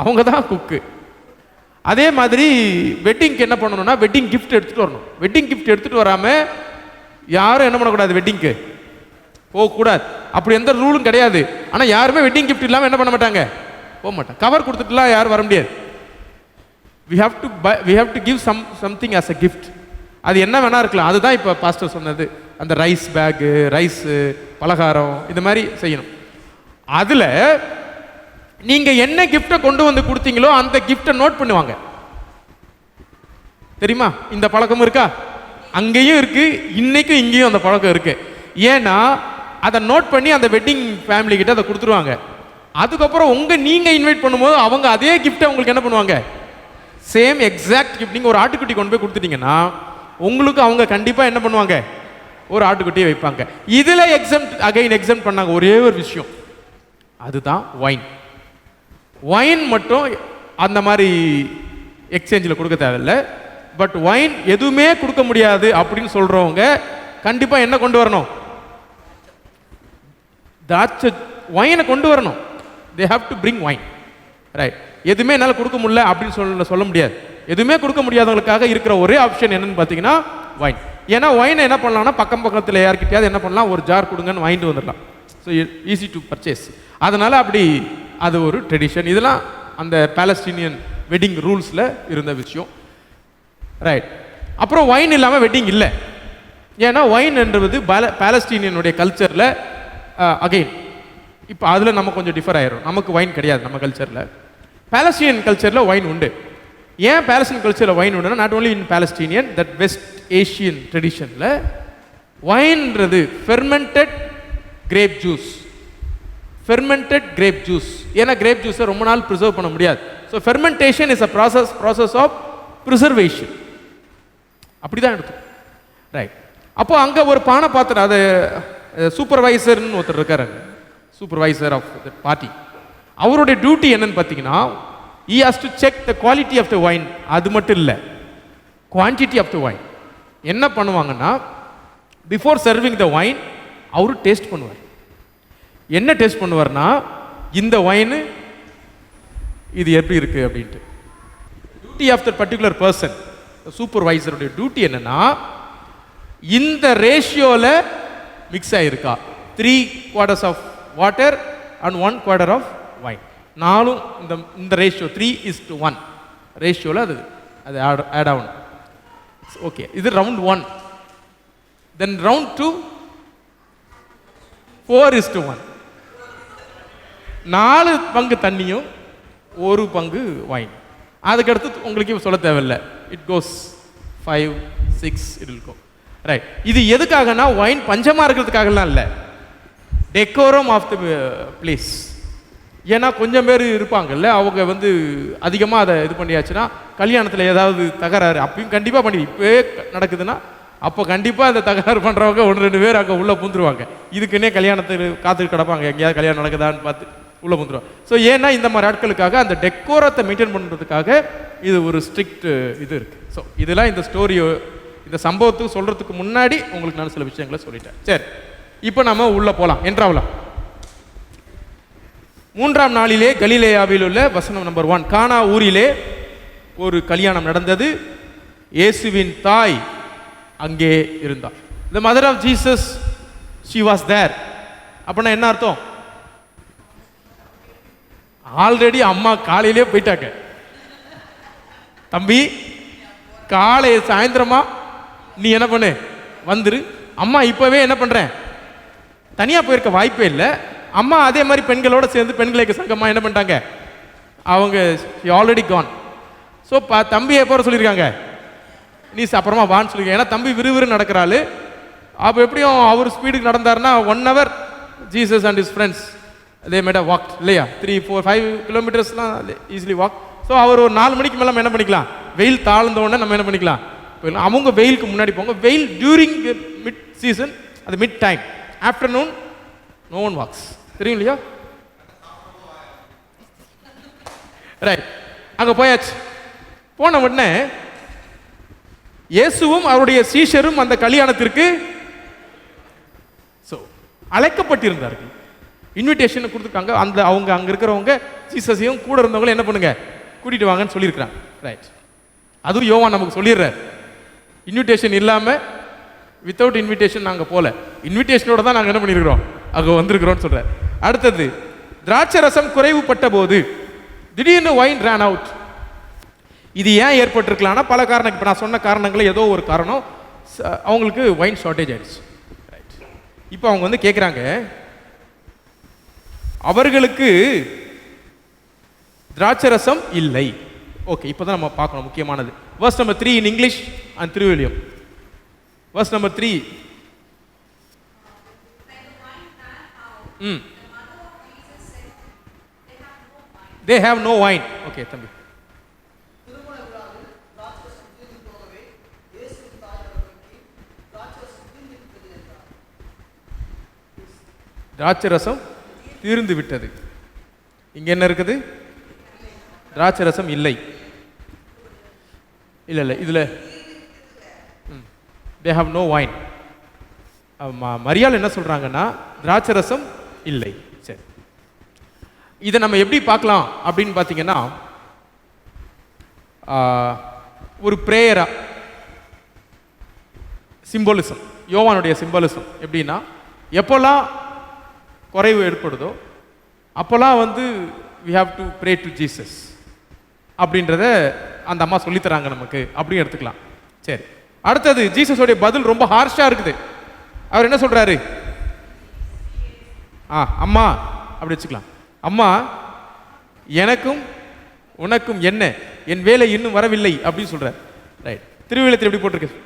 S1: அவங்க தான் குக்கு. அதே மாதிரி வெட்டிங்க்கு என்ன பண்ணணும்னா வெட்டிங் கிஃப்ட் எடுத்துகிட்டு வரணும். வெட்டிங் கிஃப்ட் எடுத்துகிட்டு வராமல் யாரும் என்ன பண்ணக்கூடாது, வெட்டிங்க்கு போகக்கூடாது. அப்படி எந்த ரூலும் கிடையாது. ஆனால் யாருமே வெட்டிங் கிஃப்ட் இல்லாமல் என்ன பண்ண மாட்டாங்க, போக மாட்டாங்க. கவர் கொடுத்துட்டுலாம் யாரும் வர முடியாது. we have to give something as a gift. அது என்ன வேணா இருக்கலாம். அதுதான் இப்போ பாஸ்டர் சொன்னது, அந்த ரைஸ் பேக்கு, ரைஸு, பலகாரம், இந்த மாதிரி செய்யணும். அதில் நீங்கள் என்ன கிஃப்டை கொண்டு வந்து கொடுத்தீங்களோ அந்த கிஃப்டை நோட் பண்ணுவாங்க. தெரியுமா? இந்த பழக்கம் இருக்கா? அங்கேயும் இருக்கு, இன்னைக்கும் இங்கேயும் அந்த பழக்கம் இருக்கு. ஏன்னா அதை நோட் பண்ணி அந்த வெட்டிங் ஃபேமிலி கிட்ட அதை கொடுத்துருவாங்க. அதுக்கப்புறம் நீங்கள் இன்வைட் பண்ணும்போது அவங்க அதே கிஃப்டை உங்களுக்கு என்ன பண்ணுவாங்க, சேம் எக்ஸாக்ட் கிஃப்ட். நீங்கள் ஒரு ஆட்டுக்குட்டி கொண்டு போய் கொடுத்துட்டீங்கன்னா உங்களுக்கு அவங்க கண்டிப்பாக என்ன பண்ணுவாங்க, ஒரு ஆட்டுக்குட்டியை வைப்பாங்க. இதில் எக்ஸம்ட் பண்ணாங்க ஒரே ஒரு விஷயம், அதுதான் வைன் மட்டும் அந்த மாதிரி எக்ஸ்சேஞ்சில் கொடுக்க தேவையில்லை. பட் வைன் எதுவுமே கொடுக்க முடியாது அப்படின்னு சொல்கிறவங்க கண்டிப்பாக என்ன கொண்டு வரணும், திராட்சை ஒயினை கொண்டு வரணும். They have to bring wine, right. எதுவுமே என்னால் கொடுக்க முடியல அப்படின்னு சொல்ல முடியாது. எதுவுமே கொடுக்க முடியாதவங்களுக்காக இருக்கிற ஒரே ஆப்ஷன் என்னன்னு பார்த்தீங்கன்னா ஒயின். ஏன்னா ஒயினை என்ன பண்ணலாம்னா பக்கத்தில் யார்கிட்டயாவது என்ன பண்ணலாம், ஒரு ஜார் கொடுங்கன்னு வாங்கிட்டு வந்துடலாம். So easy to purchase. அதனால் அப்படி அது ஒரு ட்ரெடிஷன். இதெல்லாம் அந்த பாலஸ்டீனியன் வெட்டிங் ரூல்ஸில் இருந்த விஷயம், ரைட். அப்புறம் ஒயின் இல்லாமல் வெட்டிங் இல்லை. ஏன்னா ஒயின் என்றது பாலஸ்டீனியனுடைய கல்ச்சரில் அகெயின் இப்போ அதில் நம்ம கொஞ்சம் டிஃபர் ஆயிரும். நமக்கு ஒயின் கிடையாது நம்ம கல்ச்சரில். பாலஸ்டீனியன் கல்ச்சரில் ஒயின் உண்டு. ஏன் பாலஸ்தீன் கல்ச்சரில் ஒயின் உண்டுன்னா, not only in Palestinian, that West Asian ட்ரெடிஷனில் ஒயின்றது fermented grape juice. Fermented grape juice. ஏன்னா கிரேப் ஜூஸை ரொம்ப நாள் ப்ரிசர்வ் பண்ண முடியாது. So fermentation is a process of preservation. அப்படி தான் எடுக்கும், ரைட். அப்போ அங்கே ஒரு பானை பாத்திரம், அது சூப்பர்வைசர்னு ஒருத்தர் இருக்காரு, சூப்பர்வைசர் ஆஃப் த பார்ட்டி. அவருடைய டியூட்டி என்னன்னு பார்த்தீங்கன்னா, he has to check the quality of the wine. அது மட்டும் இல்லை, quantity of the wine. என்ன பண்ணுவாங்கன்னா, பிஃபோர் சர்விங் த வைன் அவரு டேஸ்ட் பண்ணுவார். என்ன டேஸ்ட் பண்ணுவார்னா, இந்த வைனு இது எப்படி இருக்கு அப்படின்ட்டு. Duty of the particular person, சூப்பர்வைசருடைய டியூட்டி என்னன்னா, இந்த ரேஷியோவில் மிக்ஸ் ஆகிருக்கா, 3 quarters of water and 1 quarter of wine, நாலும் இந்த ரேஷியோ 3:1 ரேஷியோவில் அது ஆட் ஆகணும். ஓகே, இது ரவுண்ட் 1. தென் ரவுண்ட் 2 4:1, 4 பங்கு தண்ணியும் 1 பங்கு வைன். அதுக்கடுத்து உங்களுக்கு சொல்ல தேவையில்லை, it goes 5, 6 it will go, right. இது எதுக்காகனா, வைன் பஞ்சமாக இருக்கிறதுக்காகலாம் இல்லை, டெக்கோரம் ஆஃப் தி பிளேஸ். ஏன்னா கொஞ்சம் பேர் இருப்பாங்கல்ல, அவங்க அதிகமாக அதை இது பண்ணியாச்சுன்னா கல்யாணத்தில் ஏதாவது தகராறு அப்பயும் கண்டிப்பாக பண்ணி, இப்போவே நடக்குதுன்னா அப்போ கண்டிப்பாக அந்த தகராறு பண்ணுறவங்க 1-2 பேர் அங்கே உள்ளே பூந்துருவாங்க. இதுக்குன்னே கல்யாணத்துக்கு காத்துட்டு கிடப்பாங்க, எங்கேயாவது கல்யாணம் நடக்குதான்னு பார்த்து உள்ளே பூந்துருவாங்க. ஸோ ஏன்னா இந்த மாதிரி ஆட்களுக்காக அந்த டெக்கோரத்தை மெயின்டைன் பண்ணுறதுக்காக இது ஒரு ஸ்ட்ரிக்ட் இது இருக்குது. ஸோ இதெல்லாம் இந்த ஸ்டோரியோ இந்த சம்பவத்துக்கு சொல்கிறதுக்கு முன்னாடி உங்களுக்கு நான் சில விஷயங்களை சொல்லிட்டேன். சரி, இப்போ நம்ம உள்ளே போகலாம், என்றாவலாம். 3ஆம் நாளிலே கலிலேயாவில் உள்ள வசனம் நம்பர் 1, கானா ஊரிலே ஒரு கல்யாணம் நடந்தது. இயேசுவின் தாய் அங்கே இருந்தார். the mother of Jesus, she was there. அப்படின்னா என்ன அர்த்தம்? ஆல்ரெடி அம்மா காலையிலே போயிட்டாங்க. தம்பி காலை சாயந்தரமா நீ என்ன பண்ணு, வந்துரு. அம்மா இப்பவே என்ன பண்றேன், தனியா போயிருக்க வாய்ப்பே இல்லை. அம்மா அதே மாதிரி பெண்களோட சேர்ந்து பெண்களுக்கு சங்கம்மா என்ன பண்ணிட்டாங்க, அவங்க ஆல்ரெடி கான். ஸோ தம்பி எப்போ சொல்லியிருக்காங்க, நீ அப்புறமா வான்னு சொல்லியிருக்காங்க. ஏன்னா தம்பி விறுவிறு நடக்கிறாள். அப்போ எப்படியும் அவர் ஸ்பீடுக்கு நடந்தாருன்னா 1 hour Jesus and is friends அதே மேட வாக் இல்லையா, 3, 4, 5 கிலோமீட்டர்ஸ்லாம் ஈஸிலி வாக். ஸோ அவர் ஒரு 4 மணிக்கு மேலே என்ன பண்ணிக்கலாம், வெயில் தாழ்ந்தோடனே நம்ம என்ன பண்ணிக்கலாம் போயிடலாம். அவங்க வெயிலுக்கு முன்னாடி போங்க. வெயில் டியூரிங் மிட் சீசன், அது mid time, afternoon no one walks, தெரியும் இல்லையா? ரைட், அங்கே போயாச்சு. போன உடனே இயேசுவும் அவருடைய சீஷரும் அந்த கல்யாணத்திற்கு அழைக்கப்பட்டிருந்தார்கள். இன்விடேஷன் கொடுத்துருக்காங்க. அவங்க அங்கே இருக்கிறவங்க ஜீசஸையும் கூட இருந்தவங்களும் என்ன பண்ணுங்க, கூட்டிட்டு வாங்கன்னு சொல்லியிருக்கிறாங்க. ரைட், அதுவும் யோவான் நமக்கு சொல்லிடுறார். இன்விடேஷன் இல்லாமல், வித்தவுட் இன்விடேஷன் நாங்கள் போல, இன்விடேஷனோட தான் நாங்கள் என்ன பண்ணியிருக்கிறோம், அங்கே வந்திருக்கிறோம்னு சொல்கிறார். அடுத்தது, திராட்சை ரசம் குறைவுபட்ட போது திடீர்னு வைன் ரன் அவுட். இது ஏன் ஏற்பட்டிருக்கலாம்னா பல காரணம். இப்போ நான் சொன்ன காரணங்கள் ஏதோ ஒரு காரணம், அவங்களுக்கு வைன் ஷார்ட்டேஜ் ஆயிடுச்சு. ரைட், இப்போ அவங்க கேட்குறாங்க, அவர்களுக்கு திராட்சை ரசம் இல்லை. ஓகே, இப்போ தான் நம்ம பார்க்கணும் முக்கியமானது. verse number 3 in English and Thiruvillium. verse number 3. They have no wine. Okay, தம்பி. திராட்சை ரசம் தீர்ந்து விட்டது. இங்க என்ன இருக்குது, திராட்சை ரசம் இல்லை. இல்லை இதுல they have no wine. மரியாள் என்ன சொல்றாங்கன்னா, திராட்சை ரசம் இல்லை. சரி, இதை நம்ம எப்படி பார்க்கலாம் அப்படின்னு பார்த்தீங்கன்னா, ஒரு பிரேயரா சிம்பாலிசம், யோவானுடைய சிம்பாலிசம் எப்படின்னா, எப்போல்லாம் குறைவு ஏற்படுதோ அப்போல்லாம் we have to pray to Jesus அப்படின்றத அந்த அம்மா சொல்லித்தராங்க நமக்கு, அப்படின்னு எடுத்துக்கலாம். சரி, அடுத்தது ஜீசஸோடைய பதில் ரொம்ப ஹார்ஷா இருக்குது. அவர் என்ன சொல்றாரு? அம்மா அப்படி வச்சுக்கலாம். அம்மா, எனக்கும் உனக்கும் என்ன, என் வேலை இன்னும் வரவில்லை அப்படின்னு சொல்றாரு. ரைட், திருவிழத்தில் எப்படி போட்டிருக்கு?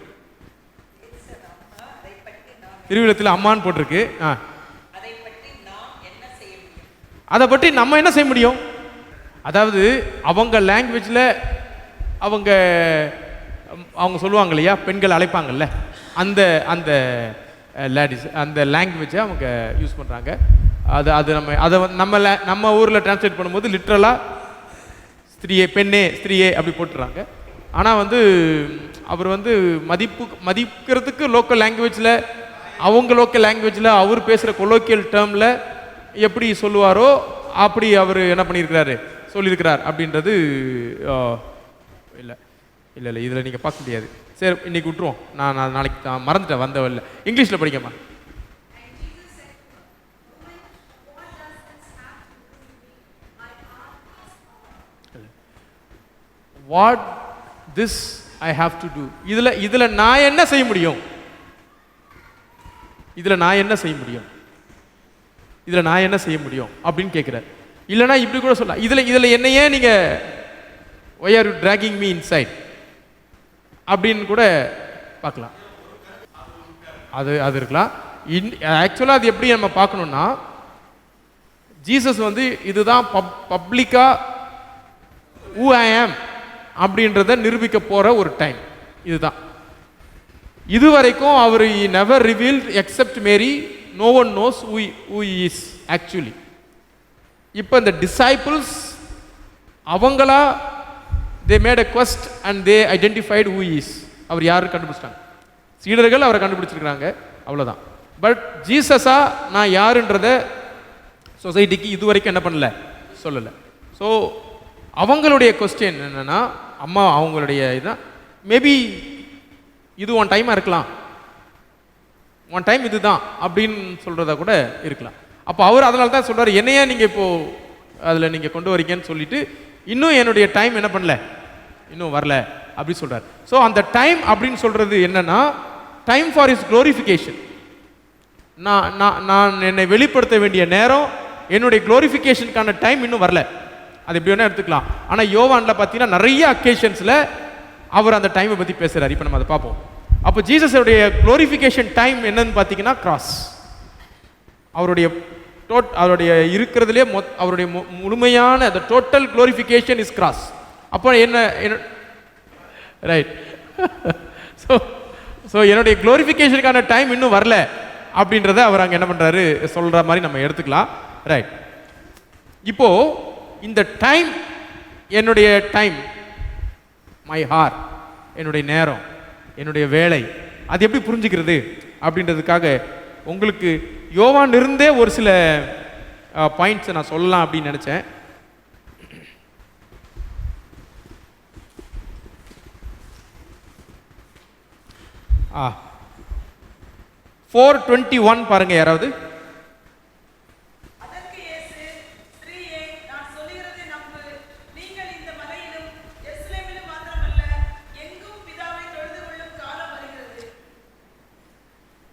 S1: திருவிழத்தில் அம்மான்னு போட்டிருக்கு. அதை பற்றி நம்ம என்ன செய்ய முடியும்? அதாவது அவங்க லாங்குவேஜில் அவங்க சொல்லுவாங்க இல்லையா, பெண்கள் அழைப்பாங்கல்ல, அந்த அந்த லேடிஸ் அந்த லாங்குவேஜை அவங்க யூஸ் பண்ணுறாங்க. அது நம்ம ஊரில் டிரான்ஸ்லேட் பண்ணும்போது லிட்ரலாக ஸ்திரீயே, பெண்ணே, ஸ்திரீயே அப்படி போட்டுறாங்க. ஆனால் அவர் மதிக்கிறதுக்கு லோக்கல் லாங்குவேஜில், அவங்க லோக்கல் லாங்குவேஜில் அவர் பேசுகிற கொலோக்கியல் டேர்மில் எப்படி சொல்லுவாரோ அப்படி அவர் என்ன பண்ணியிருக்கிறாரு, சொல்லியிருக்கிறார் அப்படின்றது இல்லை இல்லை இல்லை இதில் நீங்கள் பார்க்க முடியாது. சரி, இன்னைக்கு விட்டுருவோம். நான் நாளைக்கு மறந்துட்டேன், வந்தவல்ல. இங்கிலீஷில் படிக்கமா. What this I have to do, இதில் நான் என்ன செய்ய முடியும்? இதில் நான் என்ன செய்ய முடியும்? இதில் நான் என்ன செய்ய முடியும் அப்படின்னு கேட்குறார். இல்லைனா இப்படி கூட சொல்லலாம், இதில் என்னையே நீங்கள் why are you dragging me inside அப்படின்னு கூட பார்க்கலாம். அது இருக்கலாம். ஆக்சுவலாக அது எப்படி நம்ம பார்க்கணுன்னா, ஜீசஸ் இதுதான் பப்ளிக்காக who I am அப்படின்றத நிரூபிக்க போகிற ஒரு டைம் இதுதான். இதுவரைக்கும் அவர் never revealed except Mary, no one knows who he is actually. இப்போ இந்த டிசைபிள்ஸ் அவங்களா they made a quest and they identified who he is. அவர் யாரு கண்டுபிடிச்சிட்டாங்க, சீடர்கள் அவரை கண்டுபிடிச்சிருக்காங்க, அவ்வளோதான். பட் ஜீசஸா நான் யாருன்றத சொசைட்டிக்கு இதுவரைக்கும் என்ன பண்ணல, சொல்லலை. ஸோ அவங்களுடைய கொஸ்டின் என்னன்னா, அம்மா அவங்களுடைய இதுதான், மேபி இது ஒன் டைமாக இருக்கலாம், ஒன் டைம் இதுதான் அப்படின்னு சொல்கிறதா கூட இருக்கலாம். அப்போ அவர் அதனால தான் சொல்கிறார், என்னையா நீங்கள் இப்போது அதில் நீங்கள் கொண்டு வரீங்கன்னு சொல்லிட்டு, இன்னும் என்னுடைய டைம் என்ன பண்ணல, இன்னும் வரல அப்படி சொல்கிறார். ஸோ அந்த டைம் அப்படின்னு சொல்கிறது என்னன்னா, டைம் ஃபார் இஸ் க்ளோரிஃபிகேஷன். நான் என்னை வெளிப்படுத்த வேண்டிய நேரம், என்னுடைய க்ளோரிஃபிகேஷனுக்கான டைம் இன்னும் வரல. அது எப்படி வேணால் எடுத்துக்கலாம். ஆனால் யோவானில் பார்த்தீங்கன்னா நிறைய அக்கேஷன்ஸில் அவர் அந்த டைமை பற்றி பேசுகிறார். இப்போ நம்ம அதை பார்ப்போம். அப்போ ஜீசஸுடைய க்ளோரிஃபிகேஷன் டைம் என்னன்னு பார்த்தீங்கன்னா கிராஸ். அவருடைய இருக்கிறதுலே அவருடைய முழுமையான அந்த டோட்டல் க்ளோரிஃபிகேஷன் இஸ் கிராஸ். அப்போ என்ன ரைட். ஸோ என்னுடைய க்ளோரிஃபிகேஷனுக்கான டைம் இன்னும் வரல அப்படின்றத அவர் அங்கே என்ன பண்ணுறாரு சொல்கிற மாதிரி நம்ம எடுத்துக்கலாம். ரைட். இப்போ இந்த டைம், என்னுடைய டைம், மை ஹார், என்னுடைய நேரம், என்னுடைய வேலை, அது எப்படி புரிஞ்சுக்கிறது அப்படின்றதுக்காக உங்களுக்கு யோவான் இருந்தே ஒரு சில பாயிண்ட்ஸை நான் சொல்லலாம் அப்படின்னு நினச்சேன். ஆ 4:21 பாருங்க யாராவது.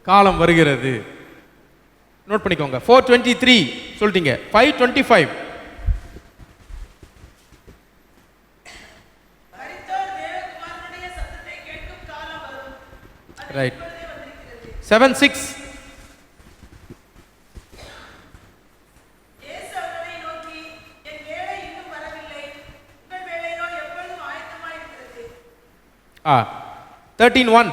S1: காலம் வருகிறது. நோட் பண்ணிக்கோங்க. 4:23 சொல்லிட்டீங்க. 5:25 ரைட். 7:6 13:1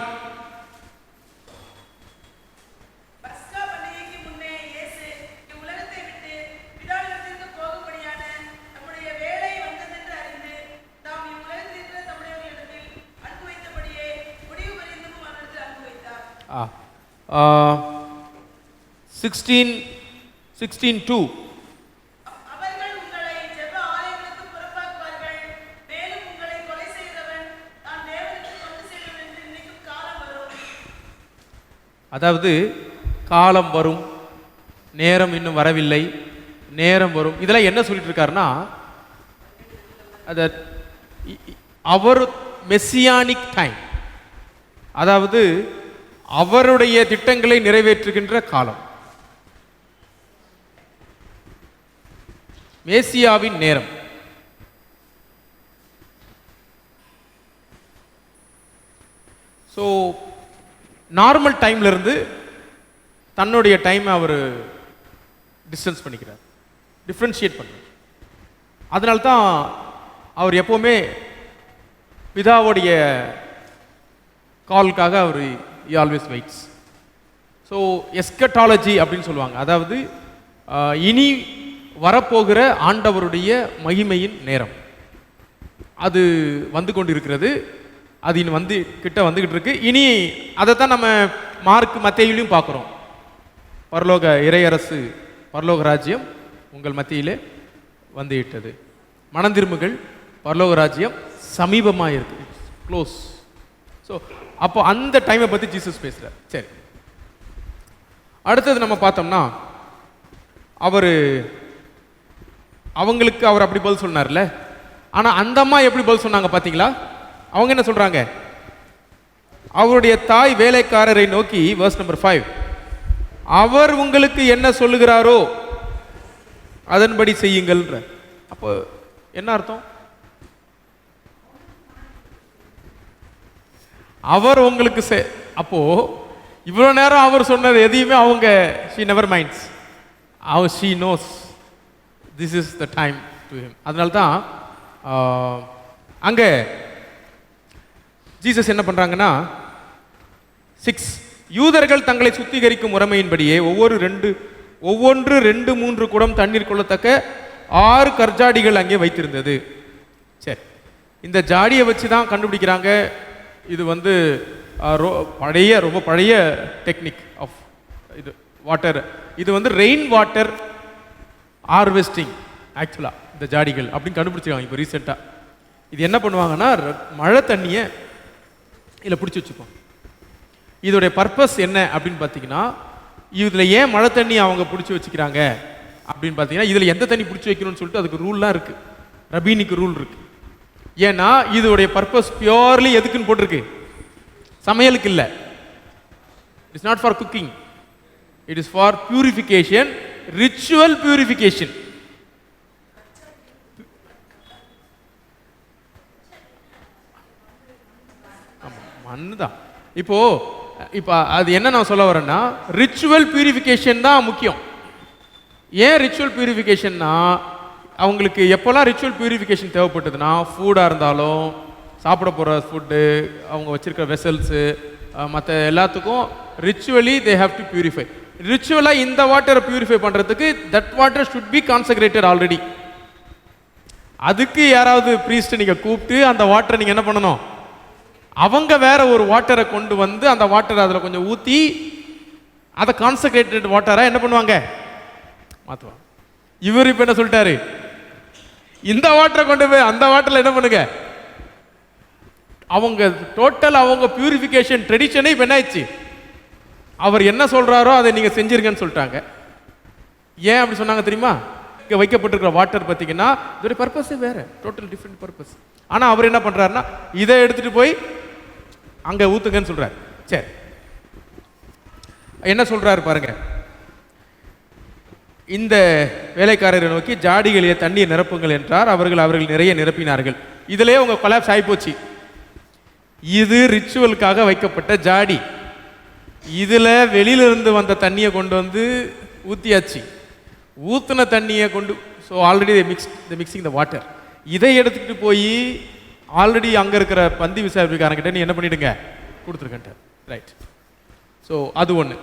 S1: 16 16:2.
S2: அவர்கள் உங்களை ஜெப ஆலயங்களுக்கு புறப்பாக்குவார்கள். மேலும் உங்களை கொலை செய்கிறவன் தான் தேவனுக்கு தொண்டு செய்கிறவன் என்று நினைக்கும் காலம் வரும்.
S1: அதாவது காலம் வரும், நேரம் இன்னும் வரவில்லை, நேரம் வரும். இதெல்லாம் என்ன சொல்லிட்டு இருக்காருன்னா, அவர் மெசியானிக் டைம், அதாவது அவருடைய திட்டங்களை நிறைவேற்றுகின்ற காலம், மேசியாவின் நேரம். ஸோ நார்மல் டைம்ல இருந்து தன்னுடைய டைமை அவர் டிஸ்டன்ஸ் பண்ணிக்கிறார், டிஃப்ரென்ஷியேட் பண்ணுறார். அதனால்தான் அவர் எப்போவுமே பிதாவுடைய கால்காக அவர் ஆல்வேஸ் வெயிட்ஸ். ஸோ எஸ்கட்டாலஜி அப்படின்னு சொல்லுவாங்க, அதாவது இனி வரப்போகிற ஆண்டவருடைய மகிமையின் நேரம் அது வந்து கொண்டிருக்கிறது. அது இன்னும் வந்துக்கிட்டு இருக்கு. இனி அதைத்தான் நம்ம மார்க் மத்தேயுலையும் பார்க்குறோம். பரலோக இறையரசு, பரலோக ராஜ்யம் உங்கள் மத்தியிலே வந்து விட்டது, மனந்திரும்புகள், பரலோக ராஜ்யம் சமீபமாக இருக்கு, க்ளோஸ். ஸோ அப்போ அந்த டைமை பற்றி ஜீசஸ் பேசுகிறார். சரி, அடுத்தது நம்ம பார்த்தோம்னா அவங்களுக்கு அவர் அப்படி பதில் சொன்னார்ல. ஆனால் அந்த அம்மா எப்படி பதில் சொன்னாங்க பார்த்தீங்களா? அவங்க என்ன சொல்றாங்க? அவருடைய தாய் வேலைக்காரரை நோக்கி, verse number 5, அவர் உங்களுக்கு என்ன சொல்லுகிறாரோ அதன்படி செய்யுங்கள். அப்போ என்ன அர்த்தம்? அவர் உங்களுக்கு அப்போ இவ்வளவு நேரம் அவர் சொன்னது எதையுமே அவங்க she never minds. she knows this is the time to him. அதனால தான் அங்க ஜீசஸ் என்ன பண்றாங்கன்னா 6, யூதர்கள் தங்களை சுத்திகரிக்கும் முறைமையின்படியே ஒவ்வொன்று 2-3 குடம் தண்ணீர் கொள்ளத்தக்க 6 கற்ஜாடிகள் அங்கே வைத்திருந்தது. சரி, இந்த ஜாடியை வச்சு தான் கண்டுபிடிக்கிறாங்க இது ரொம்ப பழைய டெக்னிக் ஆஃப் இது வாட்டர். இது ரெயின் வாட்டர் ஹார்வெஸ்டிங் ஆக்சுவலாக இந்த ஜாடிகள் அப்படின்னு கண்டுபிடிச்சிருக்காங்க இப்போ ரீசெண்டாக. இது என்ன பண்ணுவாங்கன்னா, மழை தண்ணியை இதில் பிடிச்சி வச்சுப்பாங்க. இதோடைய பர்பஸ் என்ன அப்படின்னு பார்த்தீங்கன்னா, இதில் ஏன் மழை தண்ணி அவங்க பிடிச்சி வச்சுக்கிறாங்க அப்படின்னு பார்த்தீங்கன்னா, இதில் எந்த தண்ணி பிடிச்சி வைக்கணும்னு சொல்லிட்டு அதுக்கு ரூல்லாம் இருக்குது, ரபீனிக்கு ரூல் இருக்குது. ஏன்னா இதோடைய பர்பஸ் பியோர்லி எதுக்குன்னு போட்டிருக்கு? சமையலுக்கு இல்லை. It's not for cooking, it is for purification, ritual purification. மண்ணு தான். இப்போ அது என்ன நான் சொல்ல வரேன்னா, ரிச்சுவல் பியூரிஃபிகேஷன் தான் முக்கியம். ஏன் ரிச்சுவல் பியூரிஃபிகேஷன்னா, அவங்களுக்கு எப்போல்லாம் ரிச்சுவல் பியூரிஃபிகேஷன் தேவைப்பட்டதுன்னா, ஃபுட்டாக இருந்தாலும், சாப்பிட போகிற ஃபுட்டு, அவங்க வச்சிருக்கிற வெசல்ஸு, மற்ற எல்லாத்துக்கும் ரிச்சுவலி தே ஹேவ் டு பியூரிஃபை. ரிச்சுவலாக இந்த வாட்டரை பியூரிஃபை பண்ணுறதுக்கு that water should be consecrated already. அதுக்கு யாராவது ப்ரீஸ்ட் நீங்கள் கூப்பிட்டு அந்த வாட்டரை நீங்கள் என்ன பண்ணணும், அவங்க வேற ஒரு வாட்டரை கொண்டு வந்து அந்த வாட்டரை அதில் கொஞ்சம் ஊற்றி அதை கான்சக்ரேட்டட் வாட்டரை என்ன பண்ணுவாங்க, மாற்றுவாங்க. இவர் இப்போ என்ன சொல்லிட்டாரு, இந்த வாட்டரை கொண்டு போய் அந்த வாட்டரில் என்ன பண்ணுங்க, அவங்க டோட்டல் அவங்க பியூரிஃபிகேஷன் ட்ரெடிஷனே இப்போ என்ன ஆயிடுச்சு, அவர் என்ன சொல்றாரோ அதை நீங்க செஞ்சிருங்கன்னு சொல்லிட்டாங்க. ஏன் அப்படி சொன்னாங்க தெரியுமா? இங்கே வைக்கப்பட்டிருக்கிற வாட்டர் பார்த்தீங்கன்னா இதோட பர்பஸே வேற, டோட்டல் டிஃப்ரெண்ட் பர்பஸ். ஆனால் அவர் என்ன பண்றாருன்னா, இதை எடுத்துட்டு போய் அங்கே ஊத்துங்கன்னு சொல்றாரு. சரி, என்ன சொல்றாரு பாருங்க. இந்த வேலைக்காரரை நோக்கி, ஜாடிகளிலே தண்ணீர் நிரப்புங்கள் என்றார். அவர்கள் நிறைய நிரப்பினார்கள். இதிலே உங்க கொலாப்ஸ் ஆகிப்போச்சு. இது ரிச்சுவலுக்காக வைக்கப்பட்ட ஜாடி. இதுல வெளியிலிருந்து வந்த தண்ணியை கொண்டு வந்து ஊத்தியாச்சு. ஊத்துன தண்ணியை கொண்டு, so already mixing the water. இதை எடுத்துக்கிட்டு போய் ஆல்ரெடி அங்கே இருக்கிற பந்தி விசாரிப்புக்காரங்கிட்ட நீ என்ன பண்ணிடுங்க, கொடுத்துருக்கன்ட்ட. ரைட். ஸோ அது ஒன்று.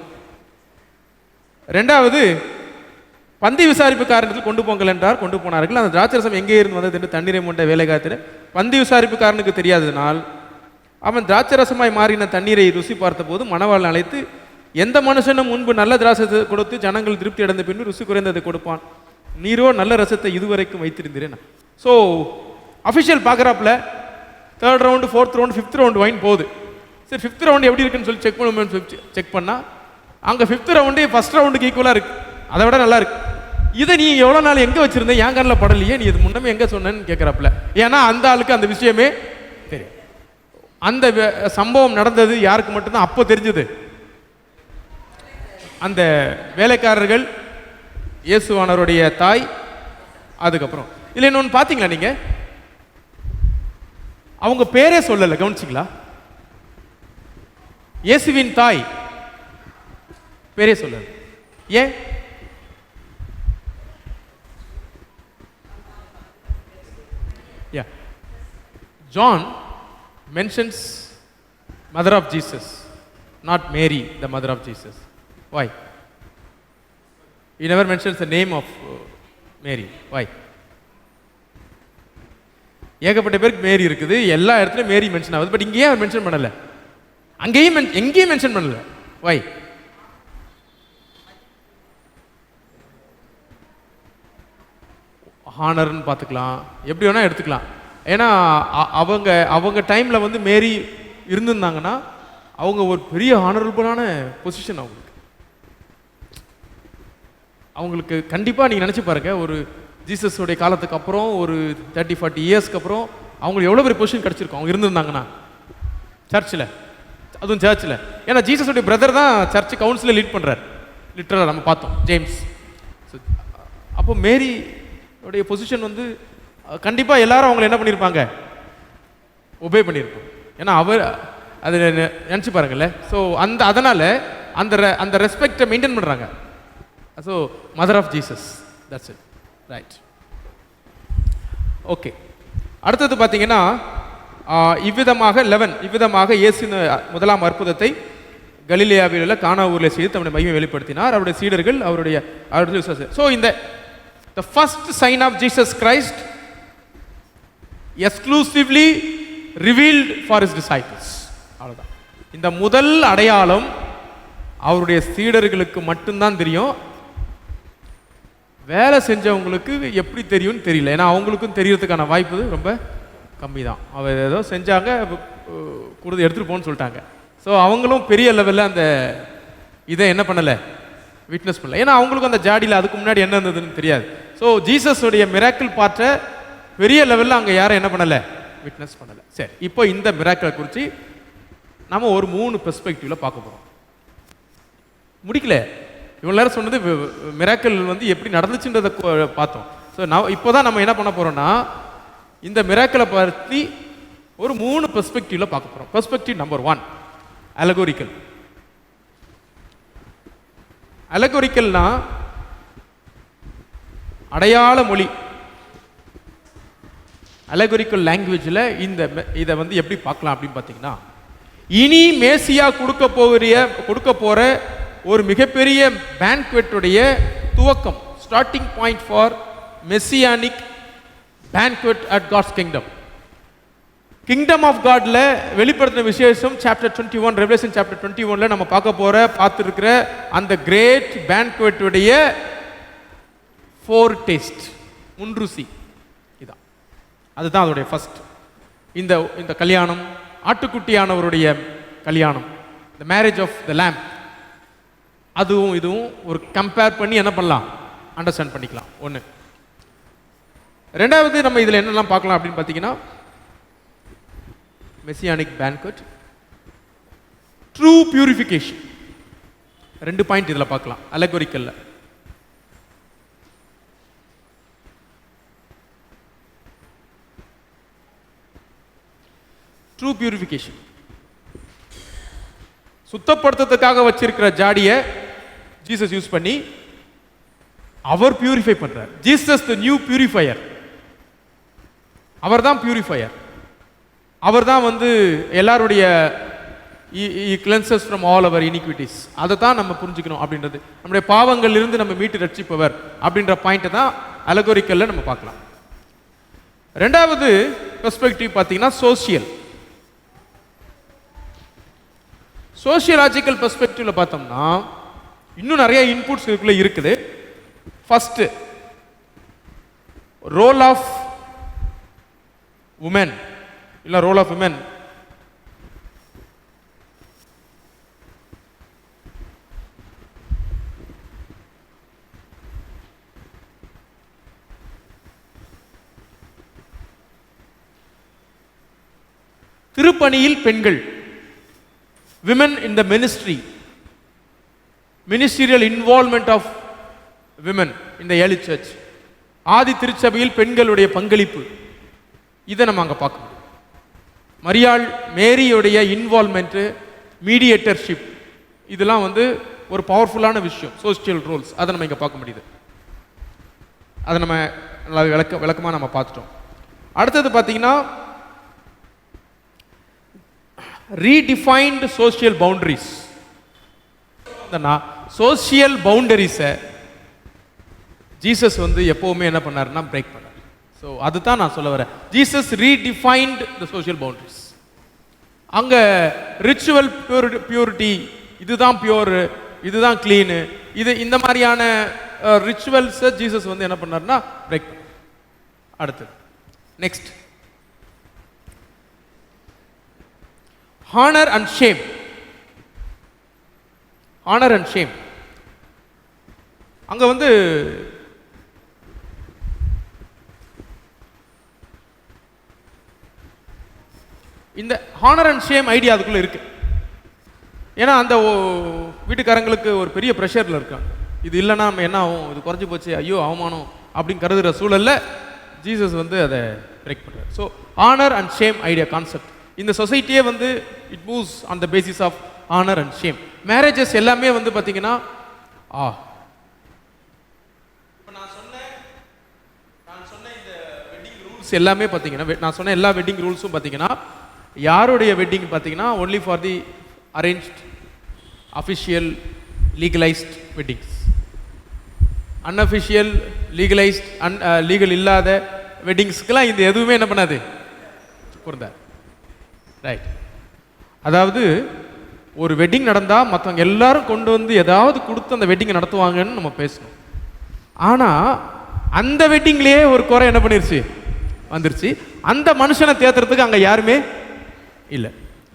S1: ரெண்டாவது, பந்தி விசாரிப்புக்காரனுக்கு கொண்டு போங்கள் என்றார். கொண்டு போனார்கள். அந்த திராட்சரசம் எங்கே இருந்து வந்தது என்று தண்ணீரை மூண்ட வேலைக்காரத்தில் பந்தி விசாரிப்புக்காரனுக்கு தெரியாததினால் அவன் திராட்சரசமாய் மாறின தண்ணீரை ருசி பார்த்தபோது மணவாளன் அழைத்து, எந்த மனுஷனும் முன்பு நல்ல திராட்சத்தை கொடுத்து ஜனங்கள் திருப்தி அடைந்த பின்பு ருசி குறைந்ததை கொடுப்பான், நீரோ நல்ல ரசத்தை இதுவரைக்கும் வைத்திருந்தீரேன். ஸோ அஃபிஷியல் பார்க்குறாப்புல 3rd round 4th round 5th round wine போகுது. சரி 5th ரவுண்டு எப்படி இருக்குன்னு சொல்லி செக் பண்ணுவோம்னு செக் பண்ணால் அங்கே 5th ரவுண்டு 1st ரவுண்டுக்கு ஈக்குவலாக இருக்குது, அதை விட நல்லா இருக்கு. இதை நீ எவ்வளோ நாள் எங்கே வச்சுருந்த, என் கண்ணில் படலையே, நீ இது முன்னமே எங்கே சொன்னேன்னு கேட்குறாப்புல. ஏன்னா அந்த ஆளுக்கு அந்த விஷயமே தெரியும். அந்த சம்பவம் நடந்தது யாருக்கு மட்டும்தான் அப்போ தெரிஞ்சது, அந்த வேலைக்காரர்கள், இயேசுவானவருடைய தாய். அதுக்கப்புறம் இல்லை இன்னொன்று பார்த்தீங்களா நீங்கள், அவங்க பேரே சொல்லலை, கவனிச்சிங்களா? இயேசுவின் தாய் பேரே சொல்லலை. ஏன்? John mentions mother of Jesus, not Mary, the mother of Jesus. Why? He never mentions the name of Mary. Why? ஏகப்பட்ட பேருக்கு மேரி இருக்குது, எல்லா இடத்துலையும் மேரி மென்ஷன் ஆகுது, பட் இங்கேயே அவர் மென்ஷன் பண்ணலை, அங்கேயும் எங்கேயும் மென்ஷன் பண்ணலை. வை? ஹானர்னு பார்த்துக்கலாம், எப்படி வேணால் எடுத்துக்கலாம். ஏன்னா அவங்க டைமில் வந்து மேரி இருந்திருந்தாங்கன்னா அவங்க ஒரு பெரிய ஹானரபுளான பொசிஷன் அவங்களுக்கு கண்டிப்பாக நீங்கள் நினச்சி பாருங்க, ஒரு ஜீசஸோடைய காலத்துக்கு அப்புறம் ஒரு 30-40 இயர்ஸ்க்கு அப்புறம் அவங்களுக்கு எவ்வளோ பெரிய பொசிஷன் கிடச்சிருக்கும் அவங்க இருந்திருந்தாங்கன்னா சர்ச்சில், அதுவும் சர்ச்சில். ஏன்னா ஜீசஸோடைய பிரதர் தான் சர்ச் கவுன்சிலை லீட் பண்ணுறார், லிட்டரலாக நம்ம பார்த்தோம், ஜேம்ஸ். அப்போ மேரி உடைய பொசிஷன் வந்து கண்டிப்பாக எல்லாரும் அவங்களை என்ன பண்ணியிருப்பாங்க, ஒபே பண்ணியிருப்பாங்க. ஏன்னா அவர் அது நினச்சி பாருங்கள்ல. ஸோ அதனால் அந்த ரெஸ்பெக்டை மெயின்டைன் பண்ணுறாங்க. So mother of Jesus, that's it, right. Okay, அடுத்தது பார்த்தீங்கன்னா இவ்விதமாக 11 இவ்விதமாக இயேசு முதலாம் அற்புதத்தை கலிலேயாவில் உள்ள கானா ஊரில் செய்து தம்முடைய மகிமை வெளிப்படுத்தினார், அவருடைய சீடர்கள் அவருடைய விசுவாசம். So the first sign of Jesus Christ exclusively revealed for his disciples. அவ்வளவுதான். இந்த முதல் அடையாளம் அவருடைய சீடர்களுக்கு மட்டும்தான் தெரியும், வேலை செஞ்சவங்களுக்கு எப்படி தெரியும்னு தெரியல. ஏன்னா அவங்களுக்கும் தெரியறதுக்கான வாய்ப்பு ரொம்ப கம்மி தான். அவர் ஏதோ செஞ்சாங்க, கொடுத்து எடுத்துகிட்டு போன்னு சொல்லிட்டாங்க. ஸோ அவங்களும் பெரிய லெவலில் அந்த இதை என்ன பண்ணலை, விட்னஸ் பண்ணல. ஏன்னா அவங்களுக்கும் அந்த ஜாடியில் அதுக்கு முன்னாடி என்ன இருந்ததுன்னு தெரியாது. ஸோ ஜீசஸுடைய மிராக்கிள் பார்ட்ட பெரிய லெவலில் அங்கே யாரும் என்ன பண்ணலை, விட்னஸ் பண்ணலை. சரி, இப்போ இந்த மிராக்கிளை குறித்து நம்ம ஒரு 3 பெர்ஸ்பெக்டிவில் பார்க்க போகிறோம். முடிக்கல, இவ்வளோ நேரம் சொன்னது மிராக்கிள் வந்து எப்படி நடந்துச்சுன்றதை பார்த்தோம். ஸோ இப்போ தான் நம்ம என்ன பண்ண போகிறோம்னா இந்த மிராக்கிளை பற்றி ஒரு 3 பெர்ஸ்பெக்டிவில் பார்க்க போகிறோம். Perspective number 1, allegorical. அலகோரிக்கல்னா அடையாள மொழி. அலகோரிக்கல் லாங்குவேஜில் இதை வந்து எப்படி பார்க்கலாம் அப்படின்னு பார்த்தீங்கன்னா, இனி மேசியா கொடுக்க போகிற ஒரு மிகப்பெரிய பேன்க்வெட்டுடைய துவக்கம், starting point for messianic banquet at God's kingdom. Kingdom of காட்ல வெளிப்படுத்தின விசேஷம் சாப்டர் 21, ரெவலேஷன் சாப்டர் 21ல நம்ம பார்த்துருக்கிற அந்த கிரேட் பேன்க்வெட்டுடைய 4 டேஸ்ட், முன்ருசி. இதான், அதுதான் அதோடைய ஃபர்ஸ்ட். இந்த கல்யாணம், ஆட்டுக்குட்டியானவருடைய கல்யாணம், the marriage of the lamb, அதுவும் இதுவும் ஒரு கம்பேர் பண்ணி என்ன பண்ணலாம், அண்டர்ஸ்டாண்ட் பண்ணிக்கலாம். ஒன்று. ரெண்டாவது நம்ம இதில் என்னெல்லாம் பார்க்கலாம் அப்படின்னு பார்த்தீங்கன்னா, மெசியானிக் பேன்க்வெட், ட்ரூ பியூரிஃபிகேஷன். 2 பாயிண்ட் இதில் பார்க்கலாம் அலகோரிக்கல்ல. ட்ரூ பியூரிஃபிகேஷன், சுத்தப்படுத்துறதுக்காக வச்சிருக்கிற ஜாடியை ஜீசஸ் யூஸ் பண்ணி அவர் பியூரிஃபை பண்றார். Jesus the new purifier. அவர் தான் பியூரிஃபையர். அவர் தான் வந்து எல்லாருடைய cleanses from all our iniquities. அதை தான் நம்ம புரிஞ்சுக்கணும் அப்படின்றது, நம்முடைய பாவங்களிலிருந்து நம்ம மீட்டு ரட்சிப்பவர் அப்படின்ற பாயிண்ட்டை தான் அலகோரிக்கல்ல நம்ம பார்க்கலாம். ரெண்டாவது பெர்ஸ்பெக்டிவ் பார்த்தீங்கன்னா சோசியல். சோஷியலாஜிக்கல் பெர்ஸ்பெக்டிவ்ல பார்த்தோம்னா இன்னும் நிறைய இன்புட்ஸ் இதுக்குள்ள இருக்குது. ஃபர்ஸ்ட், ரோல் ஆஃப் உமன் இல்ல ரோல் ஆஃப் விமன். திருப்பணியில் பெண்கள், women in the ministry, ministerial involvement of women in the early church, ஆதி திருச்சபையில் பெண்களுடைய பங்களிப்பு, இதை நம்ம அங்கே பார்க்க முடியும். மரியாள் மேரியுடைய இன்வால்வ்மெண்ட்டு, மீடியேட்டர்ஷிப், இதெல்லாம் வந்து ஒரு பவர்ஃபுல்லான விஷயம். சோஷியல் ரோல்ஸ் அதை நம்ம இங்கே பார்க்க முடியுது. அதை நம்ம நல்லா விளக்கமாக நம்ம பார்த்துட்டோம். அடுத்தது பார்த்தீங்கன்னா ரீடிஃபைன்டு சோஷியல் பவுண்டரிஸ். சோஷியல் பவுண்டரிஸை ஜீசஸ் வந்து எப்போவுமே என்ன பண்ணாருன்னா பிரேக் பண்ணார். ஸோ அதுதான் நான் சொல்ல வரேன். Jesus redefined the social boundaries. அங்கே ரிச்சுவல் பியூரிட்டி, இதுதான் பியூர், இதுதான் கிளீனு, இது இந்த மாதிரியான ரிச்சுவல்ஸை ஜீசஸ் வந்து என்ன பண்ணார்னா பிரேக் பண்ணார். அடுத்தது next, honour and shame. Honour and shame அங்க வந்து இந்த ஹானர் அண்ட் ஷேம் ஐடியா அதுக்குள்ள இருக்கு. ஏன்னா அந்த வீட்டுக்காரங்களுக்கு ஒரு பெரிய ப்ரெஷர்ல இருக்காங்க. இது இல்லைன்னா நம்ம என்ன ஆகும், இது குறைஞ்சி போச்சு, ஐயோ அவமானம் அப்படின்னு கருதுகிற சூழல்ல ஜீசஸ் வந்து அதை பிரேக் பண்றாரு. So honour and shame idea concept இந்த சொசைட்டியே வந்து it moves on the basis of honour and shame. Marriages எல்லாமே வந்து பார்த்தீங்கன்னா நான் சொன்ன இந்த வெட்டிங் ரூல்ஸ் எல்லாமே பார்த்தீங்கன்னா, நான் சொன்ன எல்லா வெட்டிங் ரூல்ஸும் பார்த்தீங்கன்னா யாருடைய வெட்டிங் பார்த்தீங்கன்னா only for the arranged official legalised weddings. Unofficial legalised legal இல்லாத வெட்டிங்ஸ்க்கெல்லாம் இந்த எதுவுமே என்ன பண்ணாது பொருந்தாது. ரைட். அதாவது ஒரு வெட்டிங் நடந்தால் மற்றவங்க எல்லாரும் கொண்டு வந்து ஏதாவது கொடுத்து அந்த வெட்டிங்கை நடத்துவாங்கன்னு நம்ம பேசணும். ஆனால் அந்த வெட்டிங்லேயே ஒரு குறை என்ன பண்ணிருச்சு வந்துருச்சு. அந்த மனுஷனை தேத்துறதுக்கு அங்கே யாருமே இல்லை.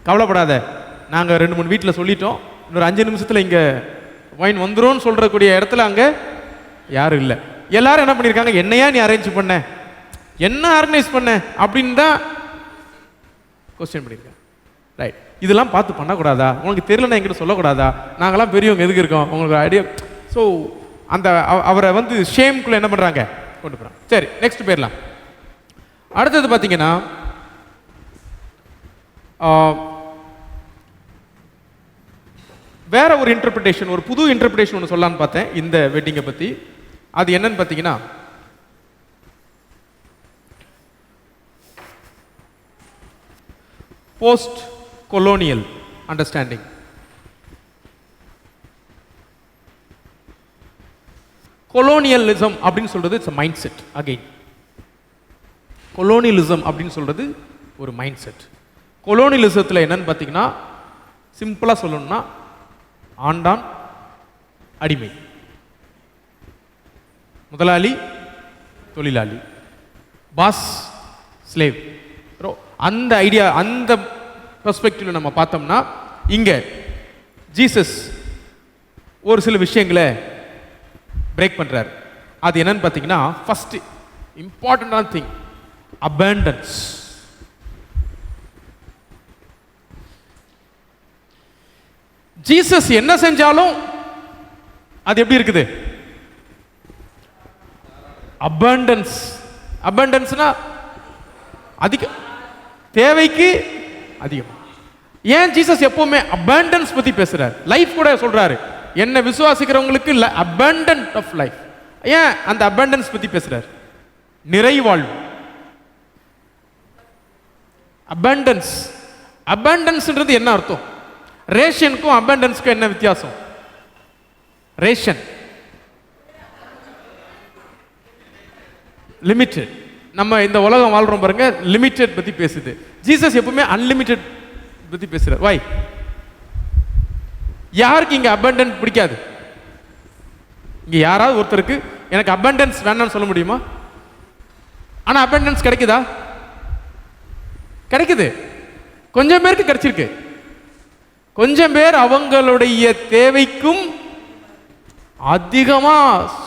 S1: கவலைப்படாத, நாங்கள் 2-3 வீட்டில் சொல்லிட்டோம், இன்னொரு 5 நிமிஷத்தில் இங்கே வைன் வந்துடும் சொல்கிறக்கூடிய இடத்துல அங்கே யாரும் இல்லை. எல்லாரும் என்ன பண்ணியிருக்காங்க, என்னையா நீ அரேஞ்ச் பண்ண, என்ன ஆர்கனைஸ் பண்ண அப்படின்னு தான் கொஸ்டின் பண்ணியிருக்காங்க. ரைட். இதெல்லாம் பார்த்து பண்ணக்கூடாதா, உங்களுக்கு தெரியலன்னா எங்கிட்ட சொல்லக்கூடாதா, நாங்களாம் பெரியவங்க எதுக்கு இருக்கோம், உங்களுக்கு ஐடியா. ஸோ அந்த அவரை வந்து ஷேம்குள்ளே என்ன பண்ணுறாங்க கொண்டு போகிறாங்க. சரி, நெக்ஸ்ட் போயிடலாம். அடுத்தது பார்த்தீங்கன்னா வேற ஒரு இன்டர்பிரிட்டேஷன், ஒரு புது இன்டர்பிரிட்டேஷன் ஒன்று சொல்லலான்னு பார்த்தேன் இந்த வெட்டிங்கை பற்றி. அது என்னன்னு பார்த்தீங்கன்னா போஸ்ட் கொலோனியல் அண்டர்ஸ்டாண்டிங். கொலோனியலிசம் அப்படின்னு சொல்றது it's mind set. Again colonialism அப்படின்னு சொல்றது ஒரு மைண்ட் செட். கொலோனியலிசத்தில் என்னன்னு பார்த்தீங்கன்னா சிம்பிளாக சொல்லணும்னா ஆண்டான் அடிமை, முதலாளி தொழிலாளி, பாஸ் ஸ்லேவ். அந்த ஐடியா, அந்த பெர்ஸ்பெக்டிவ்ல நம்ம பார்த்தோம்னா இங்க ஜீசஸ் ஒரு சில விஷயங்களை பிரேக் பண்றாரு. அது என்னன்னு பார்த்தீங்கன்னா ஃபர்ஸ்ட் இம்பார்ட்டன்டான திங் abundance. ஜீசஸ் என்ன செஞ்சாலும் அது எப்படி இருக்குது, abundance. abundanceனா அதிக, தேவைக்கு அதிகம். ஏன் ஜீசஸ் எப்பவுமே abundance பத்தி பேசுறாரு, லைஃப் கூட சொல்றாரு, என்ன விசுவாசிக்கிறவங்களுக்கு abundant of life. ஏன் அந்த abundance பத்தி பேசுறாரு, நிறைவாழ்வு. abundance, abundanceன்றது என்ன அர்த்தம், ரேஷனுக்கும் abundanceக்கும் என்ன வித்தியாசம்? ரேஷன் லிமிட்டெட், நம்ம இந்த உலகம் வாழ்றோம் பாருங்க, லிமிட்டெட் பத்தி பேசுது. ஜீசஸ் எப்பவுமே அன்லிமிட்டெட் பத்தி பேசுறார். வை? யாருக்கு இங்க அபண்டன்ட் பிடிக்காது? இங்க யாராவது ஒருத்தருக்கு எனக்கு அபண்டன்ஸ் வேண்டாம்னு சொல்ல முடியுமா? ஆனா அபண்டன்ஸ் கிடைக்குதா? கிடைக்குது. கொஞ்சம் பேருக்கு கிடைச்சிருக்கு. கொஞ்சம் பேர் அவங்களுடைய தேவைக்கும் அதிகமா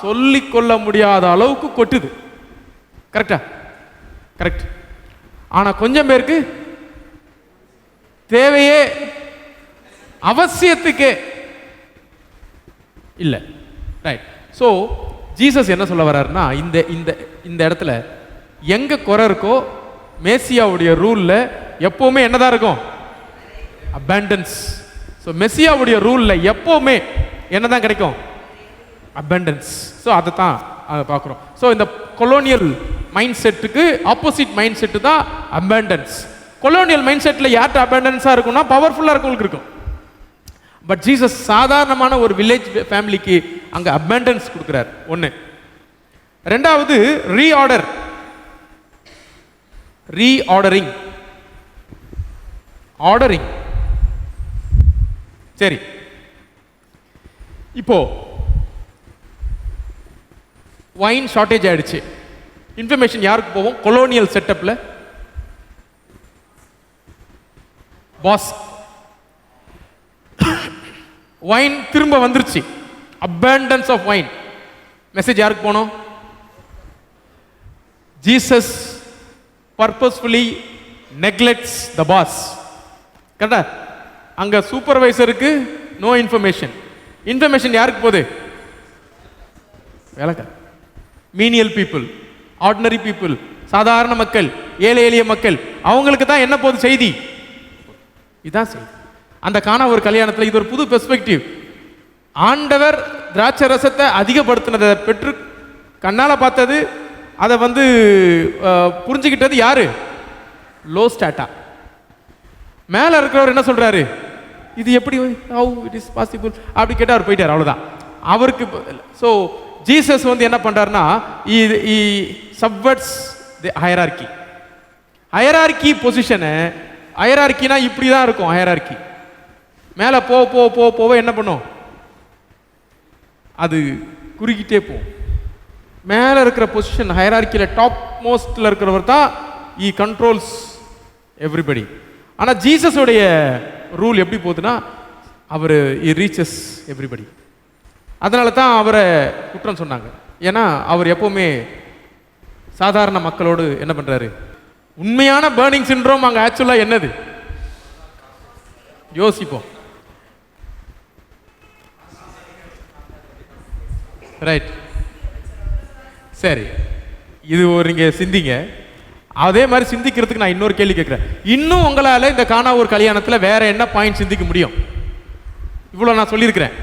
S1: சொல்லிக் கொள்ள முடியாத அளவுக்கு கொட்டுது. கரெக்டா? கரெக்ட். ஆனா கொஞ்சம் பேருக்கு தேவையே அவசியத்துக்கே இல்ல. ரைட். ஸோ ஜீசஸ் என்ன சொல்ல வர்றாருன்னா, இந்த இந்த இந்த இடத்துல எங்க குறை இருக்கோ மேசியாவுடைய ரூல்ல எப்பவுமே என்னதான் இருக்கும்? அபண்டன்ஸ். ஸோ மெசியாவுடைய ரூல்ல எப்பவுமே என்னதான் கிடைக்கும்? அபண்டன்ஸ். ஸோ அதை தான் பார்க்குறோம். ஸோ இந்த கொலோனியல் மைண்ட் செட்டுக்கு ஆப்போசிட் மைண்ட் செட்டு தான் அபண்டன்ஸ். கொலோனியல் மைண்ட் செட்டில் யார்கிட்ட அபண்டன்ஸாக இருக்கும்னா பவர்ஃபுல்லாக இருக்கவங்களுக்கு இருக்கும். பட் ஜீசஸ் சாதாரணமான ஒரு வில்லேஜ் ஃபேமிலிக்கு அங்கே அபண்டன்ஸ் கொடுக்குறார். ஒன்று. ரெண்டாவது ரீஆர்டர், ரீஆர்டரிங், ஆர்டரிங். சரி, இப்போ வைன் ஷார்ட்டேஜ் ஆயிடுச்சு. இன்ஃபர்மேஷன் யாருக்கு போவோம்? Colonial செட்டப்ல pass. வைன் திரும்ப வந்துருச்சு, abundance ஆஃப் வைன். மெசேஜ் யாருக்கு போனோம்? ஜீசஸ் பர்பஸ்ஃபுல்லி நெக்லெக்ட்ஸ் த பாஸ். கரெக்டா? அங்க சூப்பர்வைசருக்கு நோ இன்ஃபர்மேஷன். இன்ஃபர்மேஷன் யாருக்கு போகுது? வேலைக்கார, மீனியல் பீப்புள், ஆர்டினரி பீப்புள், சாதாரண மக்கள், ஏழை எளிய மக்கள், அவங்களுக்கு தான் என்ன போகுது செய்தி? இதான் செய்தி. அந்த காணா ஒரு கல்யாணத்தில் இது ஒரு புது பெர்ஸ்பெக்டிவ். ஆண்டவர் திராட்சை ரசத்தை அதிகப்படுத்தினதை பெற்று கண்ணால பார்த்தது, அதை புரிஞ்சுக்கிட்டது யாரு? லோ ஸ்டாட்டா. மேல இருக்கிறவர் என்ன சொல்றாரு? இது எப்படி, ஹவ் இட் இஸ் பாசிபிள் அப்படி கேட்டா அவர் போயிட்டார், அவ்வளவுதான் அவருக்கு. ஸோ ஜீசஸ் என்ன பண்றாருன்னா, சப்வர்ட்ஸ் தி ஹையரார்கி. ஹையரார்கி பொசிஷனை, ஹையரார்கினா இப்படி தான் இருக்கும். ஹையரார்கி மேலே போ போ போ போவ என்ன பண்ணும்? அது குறுக்கிட்டே போகும். மேலே இருக்கிற பொசிஷன் ஹையரார்கியில் டாப் மோஸ்ட்ல இருக்கிறவர் தான் ஈ கண்ட்ரோல்ஸ் எவ்ரிபடி. ஆனால் ஜீசஸோடைய ரூல் எப்படி போகுதுன்னா, அவர் இ ரீச்சஸ் எவ்ரிபடி. அதனால தான் அவரை குற்றம் சொன்னாங்க. ஏன்னா அவர் எப்பவுமே சாதாரண மக்களோடு என்ன பண்றாரு? உண்மையான பர்னிங் சிண்ட்ரோம் அங்கே ஆக்சுவலாக என்னது? யோசிப்போம். ரைட், சரி, இது ஒரு நீங்க சிந்திங்க. அதே மாதிரி சிந்திக்கிறதுக்கு நான் இன்னொரு கேள்வி கேட்கிறேன். இன்னும் உங்களால இந்த காணா ஒரு கல்யாணத்தில் வேற என்ன பாயிண்ட் சிந்திக்க முடியும்? இவ்வளோ நான் சொல்லியிருக்கிறேன்.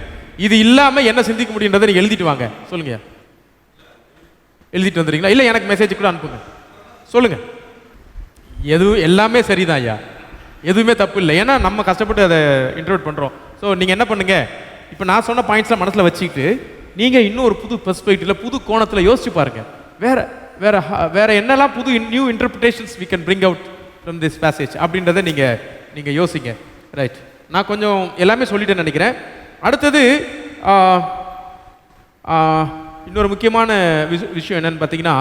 S1: இது இல்லாம என்ன சிந்திக்க முடியுன்றதை நீங்க எழுதிட்டு வாங்க. சொல்லுங்க, எழுதிட்டு வந்துறீங்களா? இல்லை எனக்கு மெசேஜ் கூட அனுப்புங்க, சொல்லுங்க. எதுவும் எல்லாமே சரிதான் ஐயா, எதுவுமே தப்பு இல்லை. ஏன்னா நம்ம கஷ்டப்பட்டு அதை இன்டர்வியூட் பண்றோம். ஸோ நீங்க என்ன பண்ணுங்க, இப்போ நான் சொன்ன பாயிண்ட்ஸ்லாம் மனசில் வச்சுக்கிட்டு நீங்க இன்னும் ஒரு புது பெர்ஸ்பெக்டிவ்ல, புது கோணத்தில் யோசிச்சு பாருங்க. வேற வேற வேற என்னெல்லாம் புது new interpretations we can bring out from this passage அப்படின்றத நீங்க யோசிங்க. ரைட், நான் கொஞ்சம் எல்லாமே சொல்லிட்டேன்னு நினைக்கிறேன். அடுத்தது இன்னொரு முக்கியமான விஷயம் என்னன்னு பார்த்தீங்கன்னா,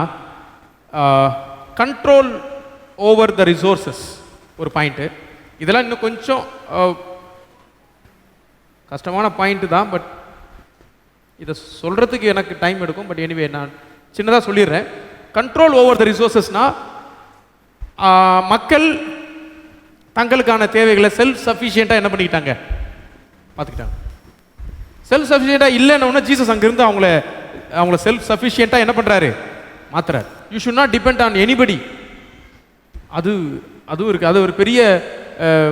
S1: கண்ட்ரோல் ஓவர் த ரிசோர்சஸ் ஒரு பாயிண்ட்டு. இதெல்லாம் இன்னும் கொஞ்சம் கஷ்டமான பாயிண்ட் தான். பட் இதை சொல்றதுக்கு எனக்கு டைம் எடுக்கும். பட் எனிவே நான் சின்னதாக சொல்லிடுறேன். கண்ட்ரோல் ஓவர் த ரிசோர்சஸ்னா, மக்கள் தங்களுக்கான தேவைகளை செல்ஃப் சஃபிஷியண்டாக என்ன பண்ணிக்கிட்டாங்க? பார்த்துக்கிட்டாங்க. செல்ஃப் சஃபிஷியண்டாக இல்லைன்னு ஜீசஸ் அங்கிருந்து அவங்கள செல்ஃப் சஃபிஷியண்டாக என்ன பண்ணுறாரு? மாத்துறாரு. You should not depend on anybody. அதுவும் இருக்குது. அது ஒரு பெரிய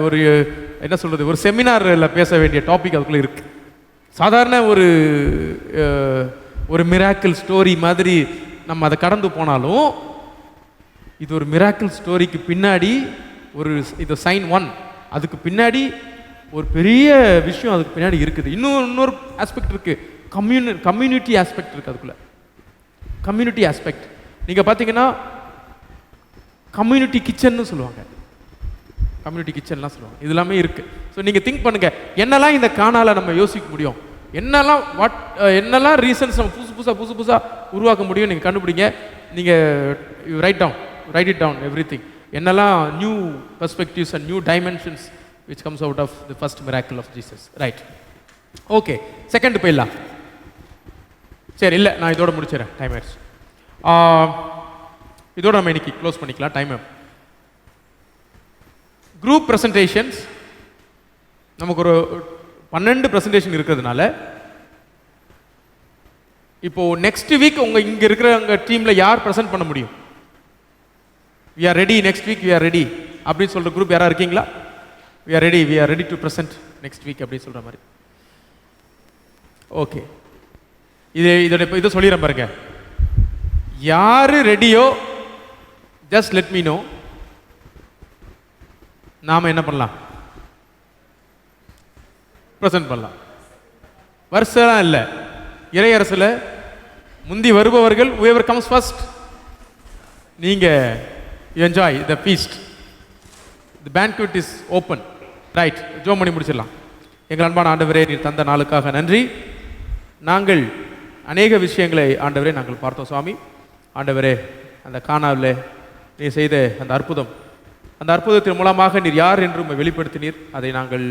S1: ஒரு என்ன சொல்கிறது, ஒரு செமினாரில் பேச வேண்டிய டாபிக் அதுக்குள்ளே இருக்குது. சாதாரண ஒரு மிராக்கிள் ஸ்டோரி மாதிரி நம்ம அதை கடந்து போனாலும், இது ஒரு மிராக்கிள் ஸ்டோரிக்கு பின்னாடி இது சைன் 1, அதுக்கு பின்னாடி ஒரு பெரிய விஷயம் அதுக்கு பின்னாடி இருக்குது. இன்னொரு ஆஸ்பெக்ட் இருக்கு, கம்யூனிட்டி ஆஸ்பெக்ட் இருக்கு. அதுக்குள்ள கம்யூனிட்டி ஆஸ்பெக்ட் நீங்க பார்த்தீங்கன்னா கம்யூனிட்டி கிச்சன்னு சொல்லுவாங்க. கம்யூனிட்டி கிச்சன்லாம் சொல்லுவாங்க. இது எல்லாமே இருக்குது. ஸோ நீங்கள் திங்க் பண்ணுங்கள், என்னெல்லாம் இந்த காணால நம்ம யோசிக்க முடியும், என்னெல்லாம் ரீசன்ஸ் நம்ம புதுசு புதுசாக உருவாக்க முடியும் நீங்கள் கண்டுபிடிங்க. நீங்கள் ரைட் இட் டவுன் எவ்ரிதிங். என்னெல்லாம் new perspectives and new dimensions which comes out of the first miracle of Jesus. Right. Okay, second போயிடலாம். சரி, இல்லை நான் இதோட முடிச்சிடறேன், டைம் ஆயிடுச்சு. இதோட நம்ம இன்னைக்கு க்ளோஸ் பண்ணிக்கலாம், டைம். குரூப் ப்ரெசன்டேஷன்ஸ் நமக்கு ஒரு 12 ப்ரெசன்டேஷன் இருக்கிறதுனால இப்போ நெக்ஸ்ட் வீக் இங்க இருக்கிற உங்கள் டீமில் யார் ப்ரெசென்ட் பண்ண முடியும்? we are ready next week, we are ready அப்படின்னு சொல்கிற குரூப் யாராக இருக்கீங்களா? we are ready to present next week அப்படின்னு சொல்கிற மாதிரி. ஓகே, இதை சொல்லிடுறேன் பாருங்க. யாரு ரெடியோ ஜஸ்ட் லெட் மீ நோ. நாம என்ன பண்ணலாம்? ப்ரெசென்ட் பண்ணலாம். வருஷம் இல்லை, இறையரசில் முந்தி வருபவர்கள் whoever comes first, நீங்க enjoy the feast. The banquet is open. Right, ஜோம் பண்ணி முடிச்சிடலாம். எங்கள் அன்பான ஆண்டவரே, நீர் தந்த நாளுக்காக நன்றி. நாங்கள் அநேக விஷயங்களை ஆண்டவரே நாங்கள் பார்த்தோம் சுவாமி. ஆண்டவரே, அந்த கானாவில் நீர் செய்த அந்த அற்புதத்தின் மூலமாக நீர் யார் என்று உம்மை வெளிப்படுத்தினீர். அதை நாங்கள்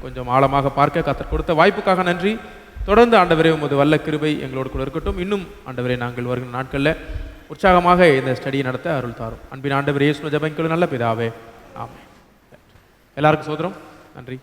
S1: கொஞ்சம் ஆழமாக பார்க்க கர்த்தர் கொடுத்த வாய்ப்புக்காக நன்றி. தொடர்ந்து ஆண்டவரே உமது வல்ல கிருபை எங்களோடு கூட இருக்கட்டும். இன்னும் ஆண்டவரே நாங்கள் வருகிற நாட்களில் உற்சாகமாக இந்த ஸ்டடியை நடத்த அருள் தாரும். அன்பின் ஆண்டவரே இயேசுவின் ஜெபங்களும் நல்ல பிதாவே, ஆமென். எல்லாருக்கும் சோதரம், நன்றி.